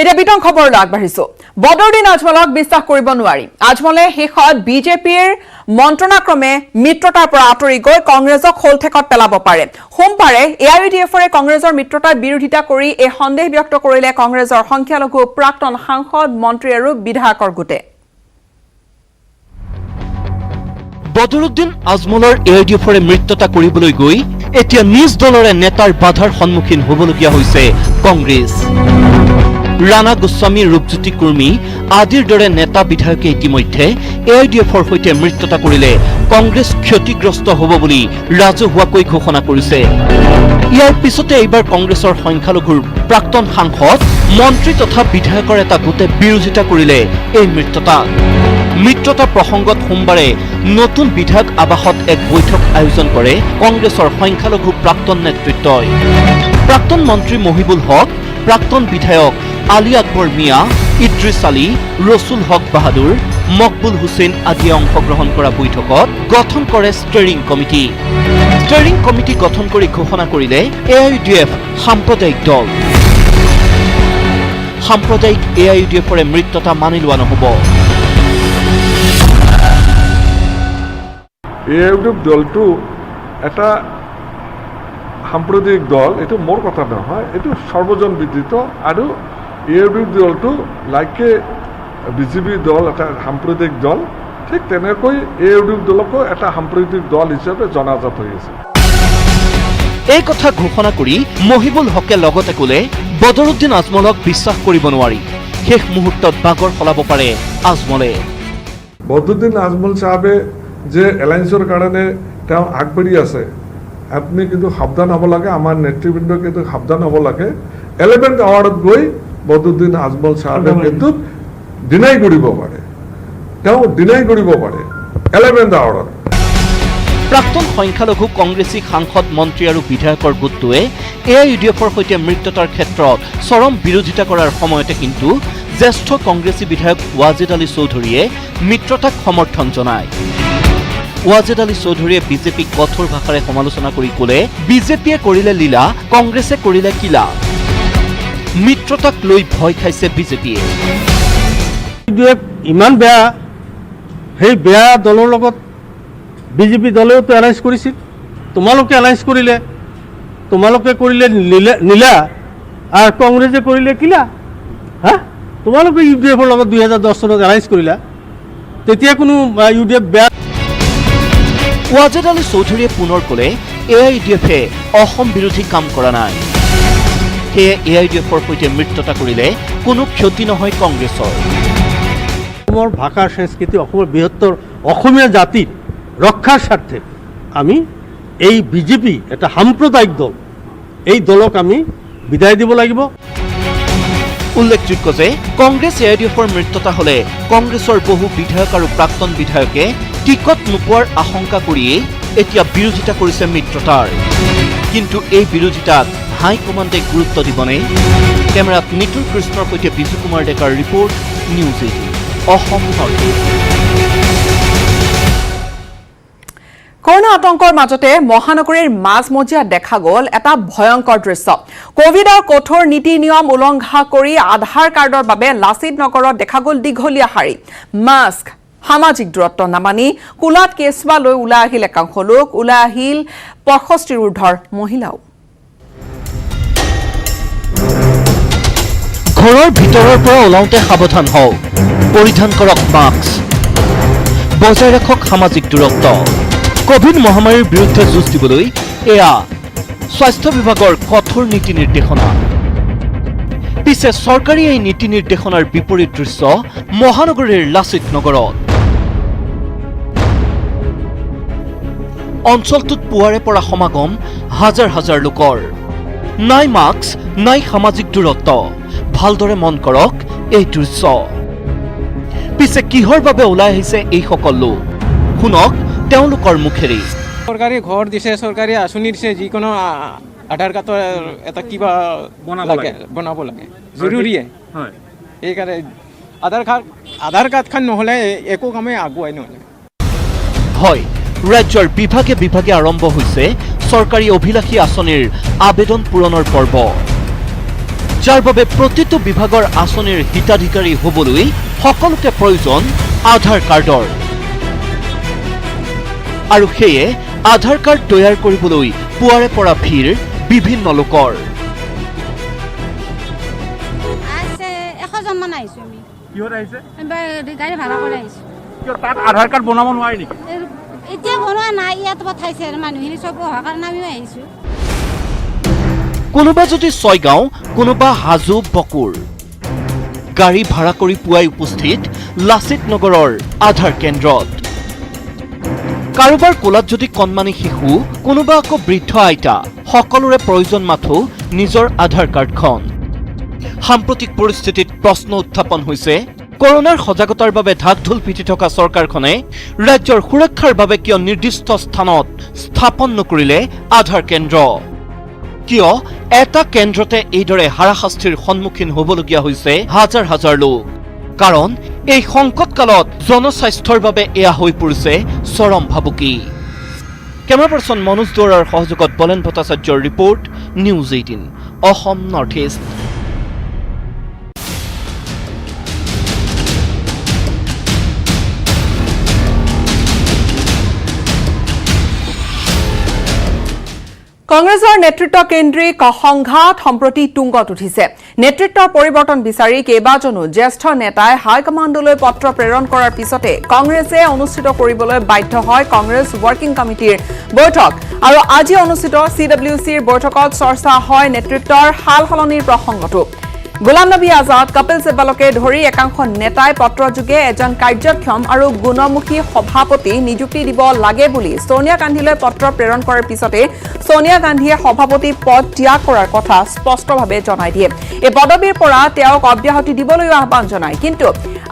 এটা বিতং খবৰলৈ আগবাঢ়িছো। বদৰুদ্দিন আজমলক বিশ্বাস কৰিব নোৱাৰি। আজমলে শেষত বিজেপিৰ মন্ত্ৰণাক্ৰমে মিত্ৰতাৰ পৰা আঁতৰি গৈ কংগ্ৰেছক হোলঠেকত পেলাব পাৰে। সোমবাৰে এআইইউডিএফৰে কংগ্ৰেছৰ মিত্ৰতাৰ বিৰোধিতা কৰি এই সন্দেহ ব্যক্ত কৰিলে কংগ্ৰেছৰ সংখ্যালঘু প্ৰাক্তন সাংসদ, মন্ত্ৰী আৰু বিধায়কৰ গোটে। বদৰুদ্দিন আজমলৰ এআইইউডিএফৰে মিত্ৰতা কৰিবলৈ গৈ এতিয়া নিজ দলৰে নেতাৰ বাধাৰ সন্মুখীন হ'বলগীয়া হৈছে কংগ্ৰেছ। ৰাণা গোস্বামী, ৰূপজ্যোতি কুৰ্মী আদিৰ দৰে নেতা বিধায়কে ইতিমধ্যে এআইইউডিএফৰ সৈতে মিত্ৰতা কৰিলে কংগ্ৰেছ ক্ষতিগ্ৰস্ত হ'ব বুলি ৰাজহুৱাকৈ ঘোষণা কৰিছে। ইয়াৰ পিছতে এইবাৰ কংগ্ৰেছৰ সংখ্যালঘুৰ প্ৰাক্তন সাংসদ, মন্ত্ৰী তথা বিধায়কৰ এটা গোটে বিৰোধিতা কৰিলে এই মিত্ৰতা প্ৰসংগত সোমবাৰে নতুন বিধায়ক আৱাসত এক বৈঠক আয়োজন কৰে কংগ্ৰেছৰ সংখ্যালঘু প্ৰাক্তন নেতৃত্বই। প্ৰাক্তন মন্ত্ৰী মহিবুল হক, প্ৰাক্তন বিধায়ক আলী আকবৰ মিয়া, ইদ্ৰিছ আলী, ৰছুল হক বাহাদুৰ, মকবুল হুছেইন আদিয়ে অংশগ্ৰহণ কৰা বৈঠকত গঠন কৰে ষ্টেৰিং কমিটি। ষ্টেৰিং কমিটি গঠন কৰি ঘোষণা কৰিলে এআইইউডিএফ সাম্প্ৰদায়িক দল। সাম্প্ৰদায়িক এআইইউডিএফৰে মিত্ৰতা মানি লোৱা নহ'ব। এআইইউডিএফ দলটো এটা সাম্প্ৰদায়িক দল, এইটো মোৰ কথা নহয়, এইটো সৰ্বজন বিদিত। আৰু এআইইউডিএফ দলটো লাইকে বিজেপি দল এটা সাম্প্ৰদায়িক দল, ঠিক তেনেকৈ এআইইউডিএফ দলকো এটা সাম্প্ৰদায়িক দল হিচাপে জনাজাত হৈ আছে। এই কথা ঘোষণা কৰি মহিবুল হকে লগতে ক'লে, বদৰুদ্দিন আজমলক বিশ্বাস কৰিব নোৱাৰি। শেষ মুহূৰ্তত বাগৰ সলাব পাৰে আজমলে। বদৰুদ্দিন আজমল চাহাবে যে এলায়েন্সৰ কাৰণে তেওঁ আগবাঢ়ি আছে, আপুনি কিন্তু সাৱধান হ'ব লাগে, আমাৰ নেতৃবৃন্দ কিন্তু সাৱধান হ'ব লাগে। 11th আৱাৰ্ডত গৈ বদৰুদ্দিন আজমল চাহাবে কিন্তু ডিনাই কৰিব পাৰে, তেওঁ ডিনাই কৰিব পাৰে 11th আৱাৰ্ডত। প্ৰাক্তন সংখ্যালঘু কংগ্ৰেছী সাংসদ, মন্ত্ৰী আৰু বিধায়কৰ গোটটোৱে এআইইউডিএফৰ সৈতে মিত্ৰতাৰ ক্ষেত্ৰত চৰম বিৰোধিতা কৰাৰ সময়তে কিন্তু জ্যেষ্ঠ কংগ্ৰেছী বিধায়ক ৱাজেদ আলী চৌধুৰীয়ে মিত্ৰতাক সমৰ্থন জনায়। ৱাজেদ আলী চৌধুৰীয়ে বিজেপিক কঠোৰ ভাষাৰে সমালোচনা কৰি ক'লে, বিজেপিয়ে কৰিলে লীলা, কংগ্ৰেছে কৰিলে কিলা। মিত্ৰতাক লৈ ভয় খাইছে বিজেপিয়ে। ইমান বেয়া, সেই বেয়া দলৰ লগত বিজেপি দলেওতো এলায়েন্স কৰিছিল। তোমালোকে এলায়েন্স কৰিলে, তোমালোকে কৰিলে নীলা আৰু কংগ্ৰেছে কৰিলে কিলা। হা, তোমালোকে ইউডিএফৰ লগত 2010 চনত এলায়েন্স কৰিলা, তেতিয়া কোনো ইউডিএফ বেয়া। ৱাজেদ আলী চৌধুৰীয়ে পুনৰ ক'লে, এআইইউডিএফে অসম বিৰোধী কাম কৰা নাই, সেয়ে এআইইউডিএফৰ সৈতে মিত্ৰতা কৰিলে কোনো ক্ষতি নহয় কংগ্ৰেছৰ। অসমৰ ভাষা সংস্কৃতি, অসমৰ বৃহত্তৰ অসমীয়া জাতিৰ ৰক্ষাৰ স্বাৰ্থে আমি এই বিজেপি এটা সাম্প্ৰদায়িক দল, এই দলক আমি বিদায় দিব লাগিব। উল্লেখযোগ্য যে কংগ্ৰেছ এআইইউডিএফৰ মিত্ৰতা হ'লে কংগ্ৰেছৰ বহু বিধায়ক আৰু প্ৰাক্তন বিধায়কে টিকট নোপোৱাৰ আশংকা কৰিয়েই এতিয়া বিৰোধিতা কৰিছে মিত্ৰতাৰ। কিন্তু এই বিৰোধিতাত হাইকমাণ্ডে গুৰুত্ব দিবনে? কেমেৰাত নিতুল কৃষ্ণৰ সৈতে বিজু কুমাৰ ডেকাৰ ৰিপৰ্ট, নিউজ 18 অসম। কৰোনা আতংকৰ মাজতে মহানগৰীৰ মাজমজিয়াত দেখা গ'ল এটা ভয়ংকৰ দৃশ্য। কোভিডৰ কঠোৰ নীতি নিয়ম উলংঘা কৰি আধাৰ কাৰ্ডৰ বাবে লাচিত নগৰত দেখা গ'ল দীঘলীয়া শাৰী। মাস্ক, সামাজিক দূৰত্ব নামানি কোলাত কেঁচুৱা লৈ ওলাই আহিল একাংশ লোক, ওলাই আহিল 65ৰ ঊৰ্ধৰ মহিলাও। ঘৰৰ ভিতৰৰ পৰা ওলাওঁতে সাৱধান হওক, পৰিধান কৰক মাস্ক, বজাই ৰাখক সামাজিক দূৰত্ব। কোভিড মহামাৰীৰ বিৰুদ্ধে যুঁজ দিবলৈ এয়া স্বাস্থ্য বিভাগৰ কঠোৰ নীতি নিৰ্দেশনা। পিছে চৰকাৰী এই নীতি নিৰ্দেশনাৰ বিপৰীত দৃশ্য মহানগৰীৰ লাচিত নগৰত। অঞ্চলটোত পুৱাৰে পৰা সমাগম হাজাৰ হাজাৰ লোকৰ। নাই মাস্ক, নাই সামাজিক দূৰত্ব। ভালদৰে মন কৰক এই দৃশ্য। পিছে কিহৰ বাবে ওলাই আহিছে এইসকল লোক? শুনক তেওঁলোকৰ মুখেৰে। চৰকাৰী ঘৰ দিছে, চৰকাৰী আঁচনি দিছে, যিকোনো আধাৰ কাৰ্ডৰ এটা কিবা বনাব লাগে, জৰুৰীয়ে। সেইকাৰণে আধাৰ কাৰ্ডখন নহ'লে একো কামেই আগুৱাই নহ'লে। হয়, ৰাজ্যৰ বিভাগে বিভাগে আৰম্ভ হৈছে চৰকাৰী অভিলাষী আঁচনিৰ আবেদন পূৰণৰ পৰ্ব। যাৰ বাবে প্ৰতিটো বিভাগৰ আঁচনিৰ হিতাধিকাৰী হ'বলৈ সকলোকে প্ৰয়োজন আধাৰ কাৰ্ডৰ আৰু সেয়ে আধাৰ কাৰ্ড তৈয়াৰ কৰিবলৈ পুৱাৰে পৰা ভিৰ বিভিন্ন লোকৰ কিহত আহিছে গাড়ী ভাড়া কৰি আহিছো কিয় তাত আধাৰ কাৰ্ড বনাব নোৱাৰি নেকি এতিয়া বনোৱা নাই ইয়াত পঠাইছে মানুহখিনি চব অহাৰ কাৰণে আমিও আহিছো কোনোবা যদি ছয়গাঁও কোনোবা হাজো বকুৰ গাড়ী ভাড়া কৰি পুৱাই উপস্থিত লাচিত নগৰৰ আধাৰ কেন্দ্ৰত কাৰোবাৰ কোলাত যদি কণমানি শিশু কোনোবা আকৌ বৃদ্ধ আইতা সকলোৰে প্ৰয়োজন মাথো নিজৰ আধাৰ কাৰ্ডখন সাম্প্ৰতিক পৰিস্থিতিত প্ৰশ্ন উত্থাপন হৈছে কৰোনাৰ সজাগতাৰ বাবে ঢাক ঢোল পিটি থকা চৰকাৰখনে ৰাজ্যৰ সুৰক্ষাৰ বাবে কিয় নিৰ্দিষ্ট স্থানত স্থাপন নকৰিলে আধাৰ কেন্দ্ৰ কিয় এটা কেন্দ্ৰতে এইদৰে হাৰাশাস্তিৰ সন্মুখীন হ'বলগীয়া হৈছে হাজাৰ হাজাৰ লোক কাৰণ এই সংকট কালত জনস্বাস্থ্যৰ বাবে এয়া হৈ পৰিছে চৰম ভাবুকি কেমেৰা পাৰ্চন মনোজ দুৱৰাৰ সহযোগত বলেন ভট্টাচাৰ্যৰ report news 18 Assam North east কংগ্ৰেছৰ নেতৃত্ব কেন্দ্ৰিক সংঘাত সম্প্ৰতি তুংগত উঠিছে নেতৃত্বৰ পৰিৱৰ্তন বিচাৰি কেইবাজনো জ্যেষ্ঠ নেতাই হাইকমাণ্ডলৈ পত্ৰ প্ৰেৰণ কৰাৰ পিছতে কংগ্ৰেছে অনুষ্ঠিত কৰিবলৈ বাধ্য হয় কংগ্ৰেছ ৱৰ্কিং কমিটিৰ বৈঠক আৰু আজি অনুষ্ঠিত CWCৰ বৈঠকত চৰ্চা হয় নেতৃত্বৰ সালসলনিৰ প্ৰসংগটো গোলাম নবী আজাদ কপিল সিব্বালকে ধৰি একাংশ নেতাই পত্ৰযোগে এজন কাৰ্যক্ষম আৰু গুণমুখী সভাপতি নিযুক্তি দিব লাগে বুলি সোনিয়া গান্ধীলৈ পত্ৰ প্ৰেৰণ কৰাৰ পিছতে সোনিয়া গান্ধীয়ে সভাপতি পদ ত্যাগ কৰাৰ কথা স্পষ্টভাৱে জনাই দিয়ে এই পদবীৰ পৰা তেওঁক অব্যাহতি দিবলৈ আহ্বান জনায় কিন্তু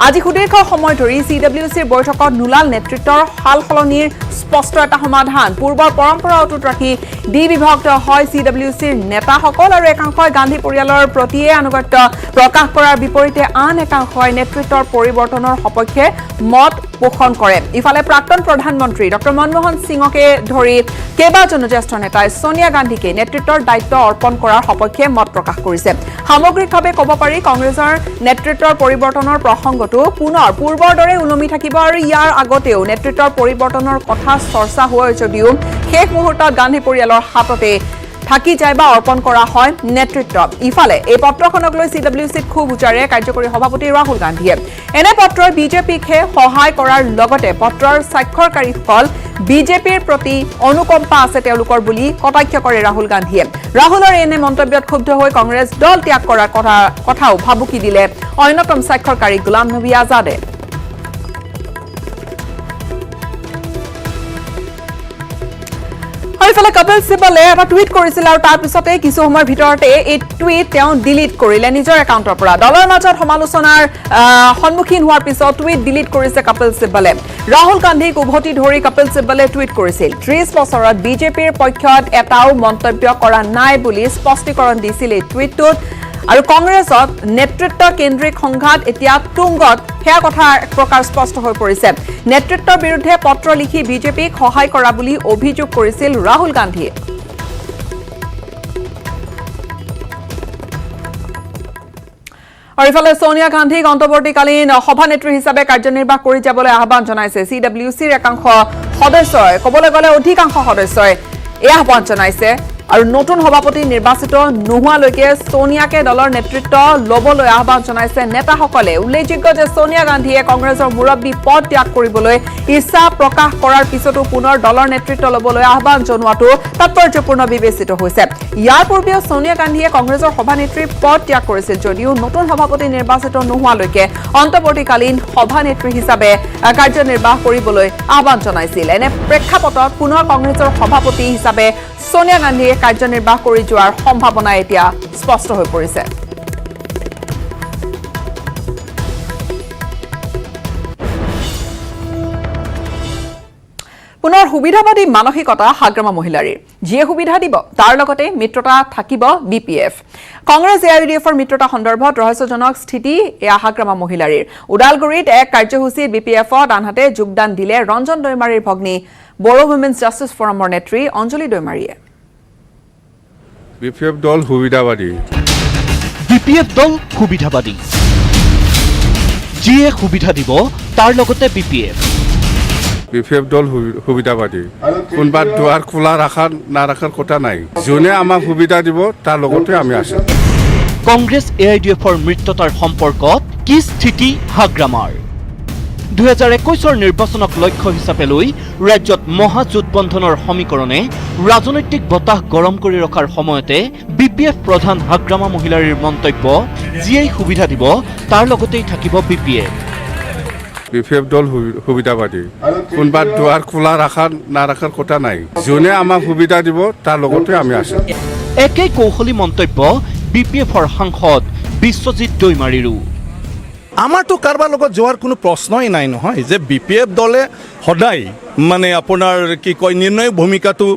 আজি সুদীৰ্ঘ সময় ধৰি CWCৰ বৈঠকত নোলাল নেতৃত্বৰ সালসলনিৰ স্পষ্ট এটা সমাধান পূৰ্বৰ পৰম্পৰা অটুট ৰাখি বিভক্ত হয় CWCৰ নেতাসকল আৰু একাংশই গান্ধী পৰিয়ালৰ প্ৰতিয়ে আনুগত্য প্ৰকাশ কৰাৰ বিপৰীতে আন একাংশই নেতৃত্বৰ পৰিৱৰ্তনৰ সপক্ষে মত পোষণ কৰে ইফালে প্ৰাক্তন প্ৰধানমন্ত্ৰী ডক্টৰ মনমোহন সিঙকে ধৰি কেইবাজনো জ্যেষ্ঠ নেতাই সোনিয়া গান্ধীকে নেতৃত্বৰ দায়িত্ব অৰ্পণ কৰাৰ সপক্ষে মত প্ৰকাশ কৰিছে সামগ্ৰিকভাৱে ক'ব পাৰি কংগ্ৰেছৰ নেতৃত্বৰ পৰিৱৰ্তনৰ প্ৰসংগটো পুনৰ পূৰ্বৰ দৰে উলমি থাকিব আৰু ইয়াৰ আগতেও নেতৃত্বৰ পৰিৱৰ্তনৰ কথা চৰ্চা হোৱা যদিও শেষ মুহূৰ্তত গান্ধী পৰিয়ালৰ হাততে থাকি যায় বা অৰ্পণ কৰা হয় নেতৃত্ব ইফালে এই পত্ৰখনক লৈ CWCত খুব উচ্চাৰে কাৰ্যকৰী সভাপতি ৰাহুল গান্ধীয়ে এনে পত্ৰই বিজেপিকহে সহায় কৰাৰ লগতে পত্ৰৰ স্বাক্ষৰকাৰীসকল বিজেপিৰ প্ৰতি অনুকম্পা আছে তেওঁলোকৰ বুলি কটাক্ষ কৰে ৰাহুল গান্ধীয়ে ৰাহুলৰ এনে মন্তব্যত ক্ষুব্ধ হৈ কংগ্ৰেছ দল ত্যাগ কৰাৰ কথাও ভাবুকি দিলে অন্যতম স্বাক্ষৰকাৰী গোলাম নবী আজাদে ইফালে কপিল সিব্বালে এটা টুইট কৰিছিল আৰু তাৰ পিছতে কিছু সময়ৰ ভিতৰতে এই টুইট তেওঁ ডিলিট কৰিলে নিজৰ একাউণ্টৰ পৰা দলৰ মাজত সমালোচনাৰ সন্মুখীন হোৱাৰ পিছত টুইট ডিলিট কৰিছে কপিল সিব্বালে ৰাহুল গান্ধীক উভতি ধৰি কপিল সিব্বালে টুইট কৰিছিল 30 বছৰত বিজেপিৰ পক্ষত এটাও মন্তব্য কৰা নাই বুলি স্পষ্টীকৰণ দিছিল এই টুইটটোত আৰু কংগ্ৰেছত নেতৃত্ব কেন্দ্ৰিক সংঘাত এতিয়া তুংগত হেয়া কথা এক প্ৰকাৰ স্পষ্ট হৈ পৰিছে নেতৃত্বৰ বিৰুদ্ধে পত্ৰ লিখি বিজেপিক সহায় কৰা বুলি অভিযোগ কৰিছিল ৰাহুল গান্ধীয়ে আৰু ইফালে সোনিয়া গান্ধীক অন্তৱৰ্তীকালীন সভানেত্ৰী হিচাপে কাৰ্যনিৰ্বাহ কৰি যাবলৈ আহ্বান জনাইছে CWCৰ একাংশ সদস্যই ক'বলৈ গ'লে অধিকাংশ সদস্যই এই আহ্বান জনাইছে আৰু নতুন সভাপতি নিৰ্বাচিত নোহোৱালৈকে সোনিয়াকে দলৰ নেতৃত্ব ল'বলৈ আহ্বান জনাইছে নেতাসকলে উল্লেখযোগ্য যে সোনিয়া গান্ধীয়ে কংগ্ৰেছৰ মুৰব্বী পদ ত্যাগ কৰিবলৈ ইচ্ছা প্ৰকাশ কৰাৰ পিছতো পুনৰ দলৰ নেতৃত্ব ল'বলৈ আহ্বান জনোৱাটো তাৎপৰ্যপূৰ্ণ বিবেচিত হৈছে ইয়াৰ পূৰ্বেও সোনিয়া গান্ধীয়ে কংগ্ৰেছৰ সভানেত্ৰীৰ পদ ত্যাগ কৰিছিল যদিও নতুন সভাপতি নিৰ্বাচিত নোহোৱালৈকে অন্তৱৰ্তীকালীন সভানেত্ৰী হিচাপে কাৰ্যনিৰ্বাহ কৰিবলৈ আহ্বান জনাইছিল এনে প্ৰেক্ষাপটত পুনৰ কংগ্ৰেছৰ সভাপতি হিচাপে সোনিয়া গান্ধীয়ে কাৰ্যনিৰ্বাহ কৰি যোৱাৰ সম্ভাৱনা এতিয়া স্পষ্ট হৈ পৰিছে পুনৰ সুবিধাবাদী মানসিকতা হাগ্ৰামা মহিলাৰীৰ যিয়ে সুবিধা দিব তাৰ লগতে মিত্ৰতা থাকিব BPF কংগ্ৰেছ AIUDFৰ মিত্ৰতা সন্দৰ্ভত ৰহস্যজনক স্থিতি এয়া হাগ্ৰামা মহিলাৰীৰ উদালগুৰিত এক কাৰ্যসূচীত BPFত আনহাতে যোগদান দিলে ৰঞ্জন দৈমাৰীৰ ভগ্নী বড়ো উইমেন্স জাষ্টিছ ফৰামৰ নেত্ৰী অঞ্জলি দৈমাৰীয়ে BPF দল সুবিধাবাদী BPF দল সুবিধাবাদী, যিয়ে সুবিধা দিব তাৰ লগতে BPF। BPF দল সুবিধাবাদী, কোনোবা দুৱাৰ খোলা ৰাখাৰ নাৰাখাৰ কথা নাই, যোনে আমাক সুবিধা দিব তাৰ লগতে আমি আছোঁ। কংগ্ৰেছ AIDFৰ মিত্ৰতাৰ সম্পৰ্কত কি স্থিতি হাগ্ৰামাৰ? 2021 নিৰ্বাচনক লক্ষ্য হিচাপে লৈ ৰাজ্যত মহাজোটবন্ধনৰ সমীকৰণে ৰাজনৈতিক বতাহ গৰম কৰি ৰখাৰ সময়তে BPF প্ৰধান হাগ্ৰামা মহিলাৰীৰ মন্তব্য, যিয়েই সুবিধা দিব তাৰ লগতেই থাকিব BPF। BPF দল সুবিধাবাদী, কোনোবা দুৱাৰ খোলা ৰাখাৰ নাৰাখাৰ কথা নাই, যোনে আমাক সুবিধা দিব তাৰ লগতে আমি আছোঁ। একেই কৌশলী মন্তব্য BPFৰ সাংসদ বিশ্বজিৎ দৈমাৰীৰো। আমাৰতো কাৰোবাৰ লগত যোৱাৰ কোনো প্ৰশ্নই নাই নহয়, যে BPF দলে সদায় মানে আপোনাৰ কি কয় নিৰ্ণায়ক ভূমিকাটো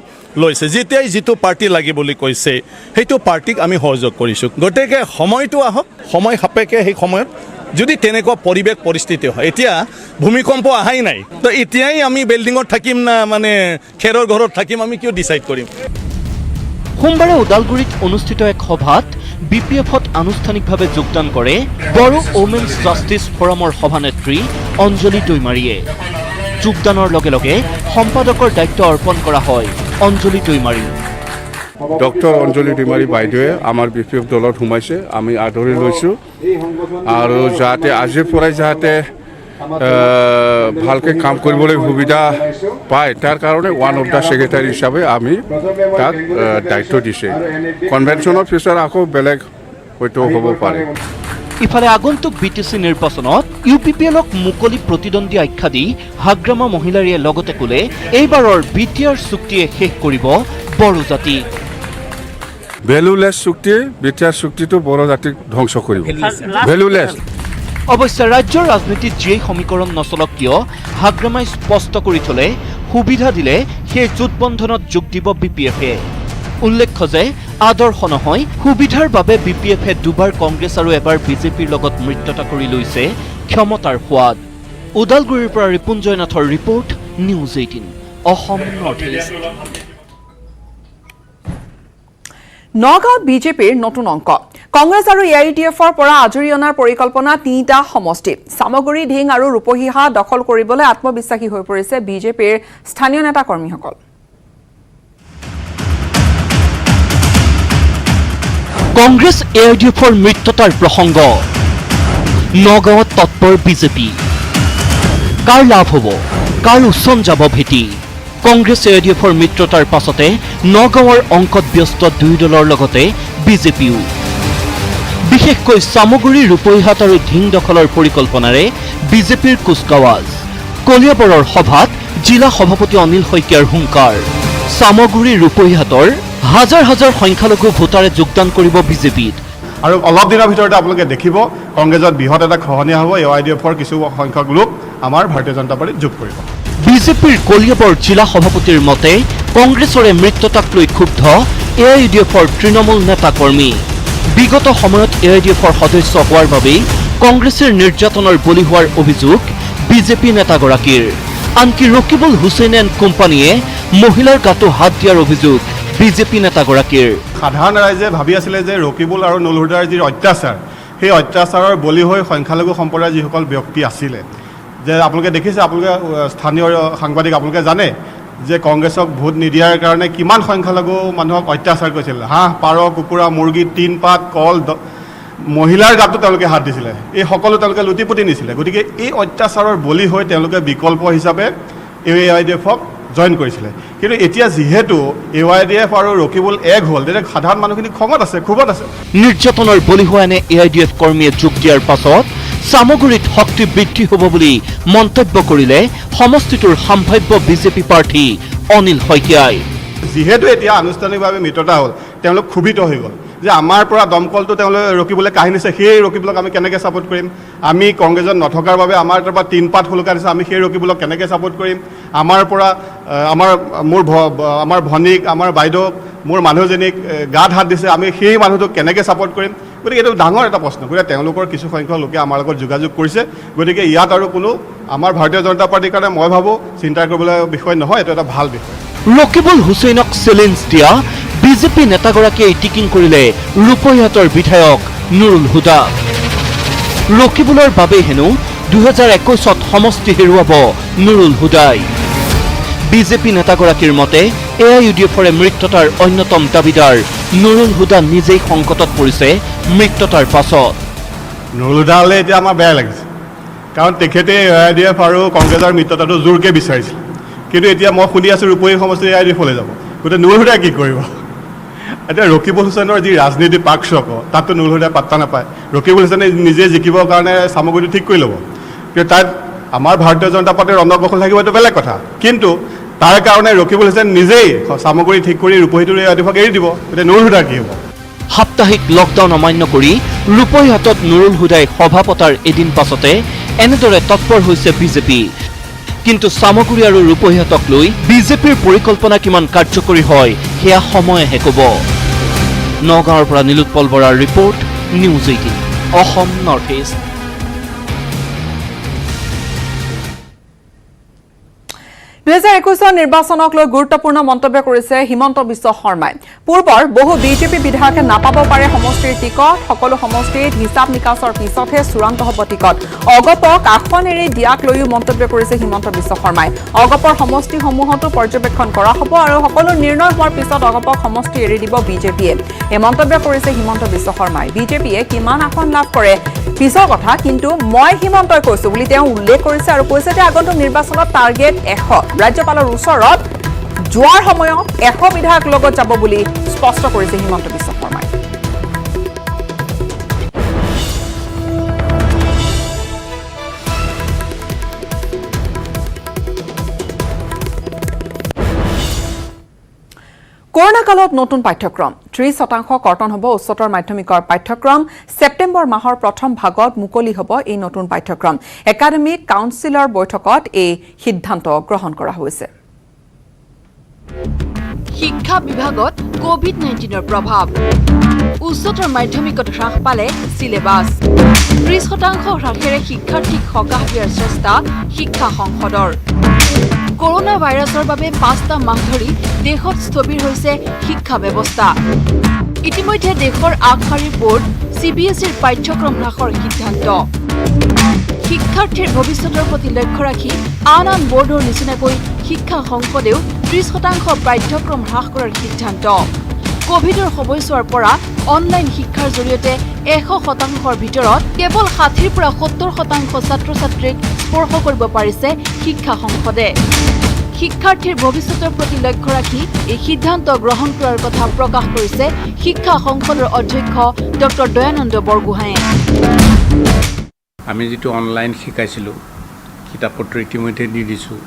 লৈছে। যেতিয়াই যিটো পাৰ্টি লাগে বুলি কৈছে সেইটো পাৰ্টিক আমি সহযোগ কৰিছোঁ। গতিকে সময়টো আহক, সময় সাপেক্ষে সেই সময়ত যদি তেনেকুৱা পৰিৱেশ পৰিস্থিতি হয়, এতিয়া ভূমিকম্প অহাই নাই, তো এতিয়াই আমি বিল্ডিঙত থাকিম না মানে খেৰৰ ঘৰত থাকিম, আমি কিয় ডিচাইড কৰিম? সোমবাৰে ওদালগুৰিত অনুষ্ঠিত এক সভাত BPFত আনুষ্ঠানিকভাৱে যোগদান কৰে বড়ো ওমেন্স জাষ্টিছ ফৰামৰ সভানেত্ৰী অঞ্জলি দৈমাৰীয়ে। যোগদানৰ লগে লগে সম্পাদকৰ দায়িত্ব অৰ্পণ কৰা হয় অঞ্জলি দৈমাৰী। ডক্টৰ অঞ্জলি দৈমাৰী বাইদেৱে আমাৰ BPF দলত সোমাইছে, আমি আদৰি লৈছোঁ আৰু যাতে আজিৰ পৰাই যাতে ভালকৈ কাম কৰিবলৈ সুবিধা পায় তাৰ কাৰণে ওৱান অফ দ্য ছেক্ৰেটাৰী হিচাপে আমি তাক দায়িত্ব দিছে। কনভেনশ্যনৰ পিছত আকৌ বেলেগ হয়তো হ'ব পাৰে। ইফালে আগন্তুক BTC নিৰ্বাচনত UPPLক মুকলি প্ৰতিদ্বন্দ্বী আখ্যা দি হাগ্ৰামা মহিলাৰীয়ে লগতে ক'লে এইবাৰৰ BTR চুক্তিয়ে শেষ কৰিব বড়ো জাতিক। ভেলুলেছ চুক্তি, BTR চুক্তিটো বড়ো জাতিক ধ্বংস কৰিব, ভেলুলেছ। অৱশ্যে ৰাজ্যৰ ৰাজনীতিত যিয়েই সমীকৰণ নচলক কিয় হাগ্ৰামাই স্পষ্ট কৰি থলে সুবিধা দিলে সেই জোটবন্ধনত যোগ দিব BPFে। উল্লেখ্য যে আদৰ্শ নহয়, সুবিধাৰ বাবে BPFে দুবাৰ কংগ্ৰেছ আৰু এবাৰ BJPৰ লগত মিত্ৰতা কৰি লৈছে ক্ষমতাৰ সোৱাদ। ওদালগুৰিৰ পৰা ৰিপুঞ্জয় নাথৰ report, news 18 Assam North east. নগাঁৱত বিজেপিৰ নতুন অংক। কংগ্ৰেছ আৰু AIDFৰ পৰা আজৰি অনাৰ পৰিকল্পনা 3টা সমষ্টি। সামগুৰি, ঢিং আৰু ৰূপহীহা দখল কৰিবলৈ আত্মবিশ্বাসী হৈ পৰিছে বিজেপিৰ স্থানীয় নেতা কৰ্মীসকল। কংগ্ৰেছ AIDFৰ মিত্ৰতাৰ প্ৰসংগ, নগাঁৱত তৎপৰ বিজেপি। কাৰ লাভ হ'ব, কাৰ উচ্চন যাব ভেটি? কংগ্ৰেছ AIDFৰ মিত্ৰতাৰ পাছতে নগাঁৱৰ অংকত ব্যস্ত দুই দলৰ লগতে বিজেপিও। বিশেষকৈ চামগুৰি, ৰূপহীহাট আৰু ঢিং দখলৰ পৰিকল্পনাৰে বিজেপিৰ কুচকাৱাজ। কলিয়াবৰৰ সভাত জিলা সভাপতি অনিল শইকীয়াৰ হুংকাৰ। চামগুৰি, ৰূপহীহাটৰ হাজাৰ হাজাৰ সংখ্যালঘু ভোটাৰে যোগদান কৰিব বিজেপিত। আৰু অলপ দিনৰ ভিতৰতে আপোনালোকে দেখিব কংগ্ৰেছত বৃহৎ এটা খহনীয়া হ'ব, AIDFৰ কিছু সংখ্যক লোক আমাৰ ভাৰতীয় জনতা পাৰ্টীত যোগ কৰিব। বিজেপিৰ কলিয়াবৰ জিলা সভাপতিৰ মতে কংগ্ৰেছৰে মিত্ৰতাক লৈ ক্ষুব্ধ AIDFৰ তৃণমূল নেতা কৰ্মী। বিগত সময়ত AIDFৰ সদস্য হোৱাৰ বাবেই কংগ্ৰেছৰ নিৰ্যাতনৰ বলি হোৱাৰ অভিযোগ বিজেপি নেতাগৰাকীৰ। আনকি ৰকিবুল হুছেইন এণ্ড কোম্পানীয়ে মহিলাৰ গাটো হাত দিয়াৰ অভিযোগ বিজেপি নেতাগৰাকীৰ। সাধাৰণ ৰাইজে ভাবি আছিলে যে ৰকিবুল আৰু নুলহুদাৰ যি অত্যাচাৰ, সেই অত্যাচাৰৰ বলি হৈ সংখ্যালঘু সম্প্ৰদায়ৰ যিসকল ব্যক্তি আছিলে, যে আপোনালোকে দেখিছে, আপোনালোকে স্থানীয় সাংবাদিক, আপোনালোকে জানে যে কংগ্ৰেছক ভোট নিদিয়াৰ কাৰণে কিমান সংখ্যালঘু মানুহক অত্যাচাৰ কৰিছিল। হাঁহ, পাৰ, কুকুৰা, মুৰ্গী, টিন পাত, কল, মহিলাৰ গাতো তেওঁলোকে হাত দিছিলে। এই সকলো তেওঁলোকে লুটিপুটি নিছিলে। গতিকে এই অত্যাচাৰৰ বলি হৈ তেওঁলোকে বিকল্প হিচাপে AIDFক জইন কৰিছিলে। কিন্তু এতিয়া যিহেতু AIDF আৰু ৰকিবুল এক হ'ল, তেতিয়া সাধাৰণ মানুহখিনি খঙত আছে, ক্ষোভত আছে। নিৰ্যাতনৰ বলি হোৱা এনে AIDF কৰ্মীয়ে যোগ দিয়াৰ পাছত চামগুৰিত শক্তি বৃদ্ধি হ'ব বুলি মন্তব্য কৰিলে সমষ্টিটোৰ সম্ভাৱ্য বিজেপি প্ৰাৰ্থী অনিল শইকীয়াই। যিহেতু এতিয়া আনুষ্ঠানিকভাৱে মিত্ৰতা হ'ল, তেওঁলোক ক্ষোভিত হৈ গ'ল যে আমাৰ পৰা দমকলটো তেওঁলোকে ৰকিবুলে কাঢ়ি নিছে, সেই ৰকিবুলক আমি কেনেকৈ ছাপোৰ্ট কৰিম? আমি কংগ্ৰেছত নথকাৰ বাবে আমাৰ তাৰপৰা টিনপাত সুলকা দিছে, আমি সেই ৰকিবুলক কেনেকৈ ছাপোৰ্ট কৰিম? আমাৰ পৰা আমাৰ ভনীক, আমাৰ বাইদেউক, মোৰ মানুহজনীক গাত হাত দিছে, আমি সেই মানুহটোক কেনেকৈ ছাপোৰ্ট কৰিম? গতিকে এইটো ডাঙৰ এটা প্ৰশ্ন। গতিকে তেওঁলোকৰ কিছু সংখ্যক লোকে আমাৰ লগত যোগাযোগ কৰিছে। গতিকে ইয়াত আৰু কোনো আমাৰ ভাৰতীয় জনতা পাৰ্টীৰ কাৰণে মই ভাবোঁ চিন্তা কৰিবলগীয়া বিষয় নহয়, এইটো এটা ভাল বিষয়। ৰকিবুল হুছেইনক চেলেঞ্জ দিয়া বিজেপি নেতাগৰাকীয়ে ইটিকিং কৰিলে ৰূপহীহাটৰ বিধায়ক নুৰুল হুদা। ৰকিবুলৰ বাবে হেনো 2021 সমষ্টি হেৰুৱাব নুৰুল হুদাই। বিজেপি নেতাগৰাকীৰ মতে AIUDFৰে মৃত্যতাৰ অন্যতম দাবীদাৰ নুৰুল হুদা নিজেই সংকটত পৰিছে মৃত্যতাৰ পাছত। নুৰুল হুদা হ'লে এতিয়া আমাৰ বেয়া লাগিছে, কাৰণ তেখেতে AIUDF আৰু কংগ্ৰেছৰ মিত্ৰতাটো জোৰকৈ বিচাৰিছিল, কিন্তু এতিয়া মই শুনি আছোঁ ৰূপহী সমষ্টি AIUDFলৈ যাব। গতিকে নুৰুল হুদাই কি কৰিব? এতিয়া ৰকিবুল হুছেইনৰ যি ৰাজনীতি পাকচক, তাততো নুৰুল হুদাই পাত্তা নাপায়। ৰকিবুল হুছেইনে নিজে জিকিবৰ কাৰণে চামগুৰিটো ঠিক কৰি ল'ব, কিন্তু তাত আমাৰ ভাৰতীয় জনতা পাৰ্টীৰ ৰন্ধক বখল থাকিব, এইটো বেলেগ কথা। কিন্তু তাৰ কাৰণে ৰকিবুল হুছেইন নিজেই চামগুৰি ঠিক কৰি ৰূপহীটো AIUDFক এৰি দিব। গতিকে নুৰুল হুদাৰ কি হ'ব? সাপ্তাহিক লকডাউন অমান্য কৰি ৰূপহীহাটত নুৰুল হুদাই সভা পতাৰ এদিন পাছতে এনেদৰে তৎপৰ হৈছে বিজেপি। কিন্তু চামগুৰি আৰু ৰূপহীহাটক লৈ বিজেপিৰ পৰিকল্পনা কিমান কাৰ্যকৰী হয় সেয়া সময়েহে ক'ব। নগাঁৱৰ পৰা নীলোৎপল বৰাৰ report, news 18 Assam North east. 2021 নিৰ্বাচনক লৈ গুৰুত্বপূৰ্ণ মন্তব্য কৰিছে হিমন্ত বিশ্ব শৰ্মাই। পূৰ্বৰ বহু বিজেপি বিধায়কে নাপাব পাৰে সমষ্টিৰ টিকট, সকলো সমষ্টিত হিচাপ নিকাচৰ পিছতহে চূড়ান্ত হ'ব টিকট। অগপক আসন এৰি দিয়াক লৈও মন্তব্য কৰিছে হিমন্ত বিশ্ব শৰ্মাই। অগপৰ সমষ্টিসমূহতো পৰ্যবেক্ষণ কৰা হ'ব আৰু সকলো নিৰ্ণয় হোৱাৰ পিছত অগপক সমষ্টি এৰি দিব বিজেপিয়ে। এই মন্তব্য কৰিছে হিমন্ত বিশ্ব শৰ্মাই। বিজেপিয়ে কিমান আসন লাভ কৰে পিছৰ কথা, কিন্তু মই হিমন্তই কৈছো বুলি তেওঁ উল্লেখ কৰিছে আৰু কৈছে যে আগন্তুক নিৰ্বাচনত টাৰ্গেট 100। ৰাজ্যপালৰ ওচৰত যোৱাৰ সময়ত 100 বিধায়ক লগত যাব বুলি স্পষ্ট কৰিছে হিমন্ত বিশ্ব শৰ্মাই। কৰোনা কালত নতুন পাঠ্যক্ৰম 30% কৰ্তন হ'ব উচ্চতৰ মাধ্যমিকৰ পাঠ্যক্ৰম। ছেপ্টেম্বৰ মাহৰ প্ৰথম ভাগত মুকলি হ'ব এই নতুন পাঠ্যক্ৰম। একাডেমিক কাউন্সিলৰ বৈঠকত এই সিদ্ধান্ত গ্ৰহণ কৰা হৈছে। শিক্ষা বিভাগত কোভিড-19ৰ প্ৰভাৱ, উচ্চতৰ মাধ্যমিকত হ্ৰাস পালে চিলেবাছ, 30% হ্ৰাসেৰে শিক্ষাৰ্থীক সকাহ দিয়াৰ চেষ্টা শিক্ষা সংসদৰ। কৰোনা ভাইৰাছৰ বাবে 5টা মাহ ধৰি দেশত স্থবিৰ হৈছে শিক্ষা ব্যৱস্থা। ইতিমধ্যে দেশৰ আগশাৰীৰ বোৰ্ড CBSEৰ পাঠ্যক্ৰম হ্ৰাসৰ সিদ্ধান্ত। শিক্ষাৰ্থীৰ ভৱিষ্যতৰ প্ৰতি লক্ষ্য ৰাখি আন বোৰ্ডৰ নিচিনাকৈ শিক্ষা সংসদেও 30% পাঠ্যক্ৰম হ্ৰাস কৰাৰ সিদ্ধান্ত। কোভিডৰ সময়ছোৱাৰ পৰা অনলাইন শিক্ষাৰ জৰিয়তে 100%ৰ ভিতৰত কেৱল 60ৰ পৰা 70% ছাত্ৰ ছাত্ৰীক স্পৰ্শ কৰিব পাৰিছে শিক্ষা সংসদে। শিক্ষাৰ্থীৰ ভৱিষ্যতৰ প্ৰতি লক্ষ্য ৰাখি এই সিদ্ধান্ত গ্ৰহণ কৰাৰ কথা প্ৰকাশ কৰিছে শিক্ষা সংসদৰ অধ্যক্ষ ডক্টৰ দয়ানন্দ বৰগোহাঁয়ে। আমি যিটো অনলাইন শিকাইছিলোঁ, কিতাপ পত্ৰ ইতিমধ্যে দি দিছোঁ,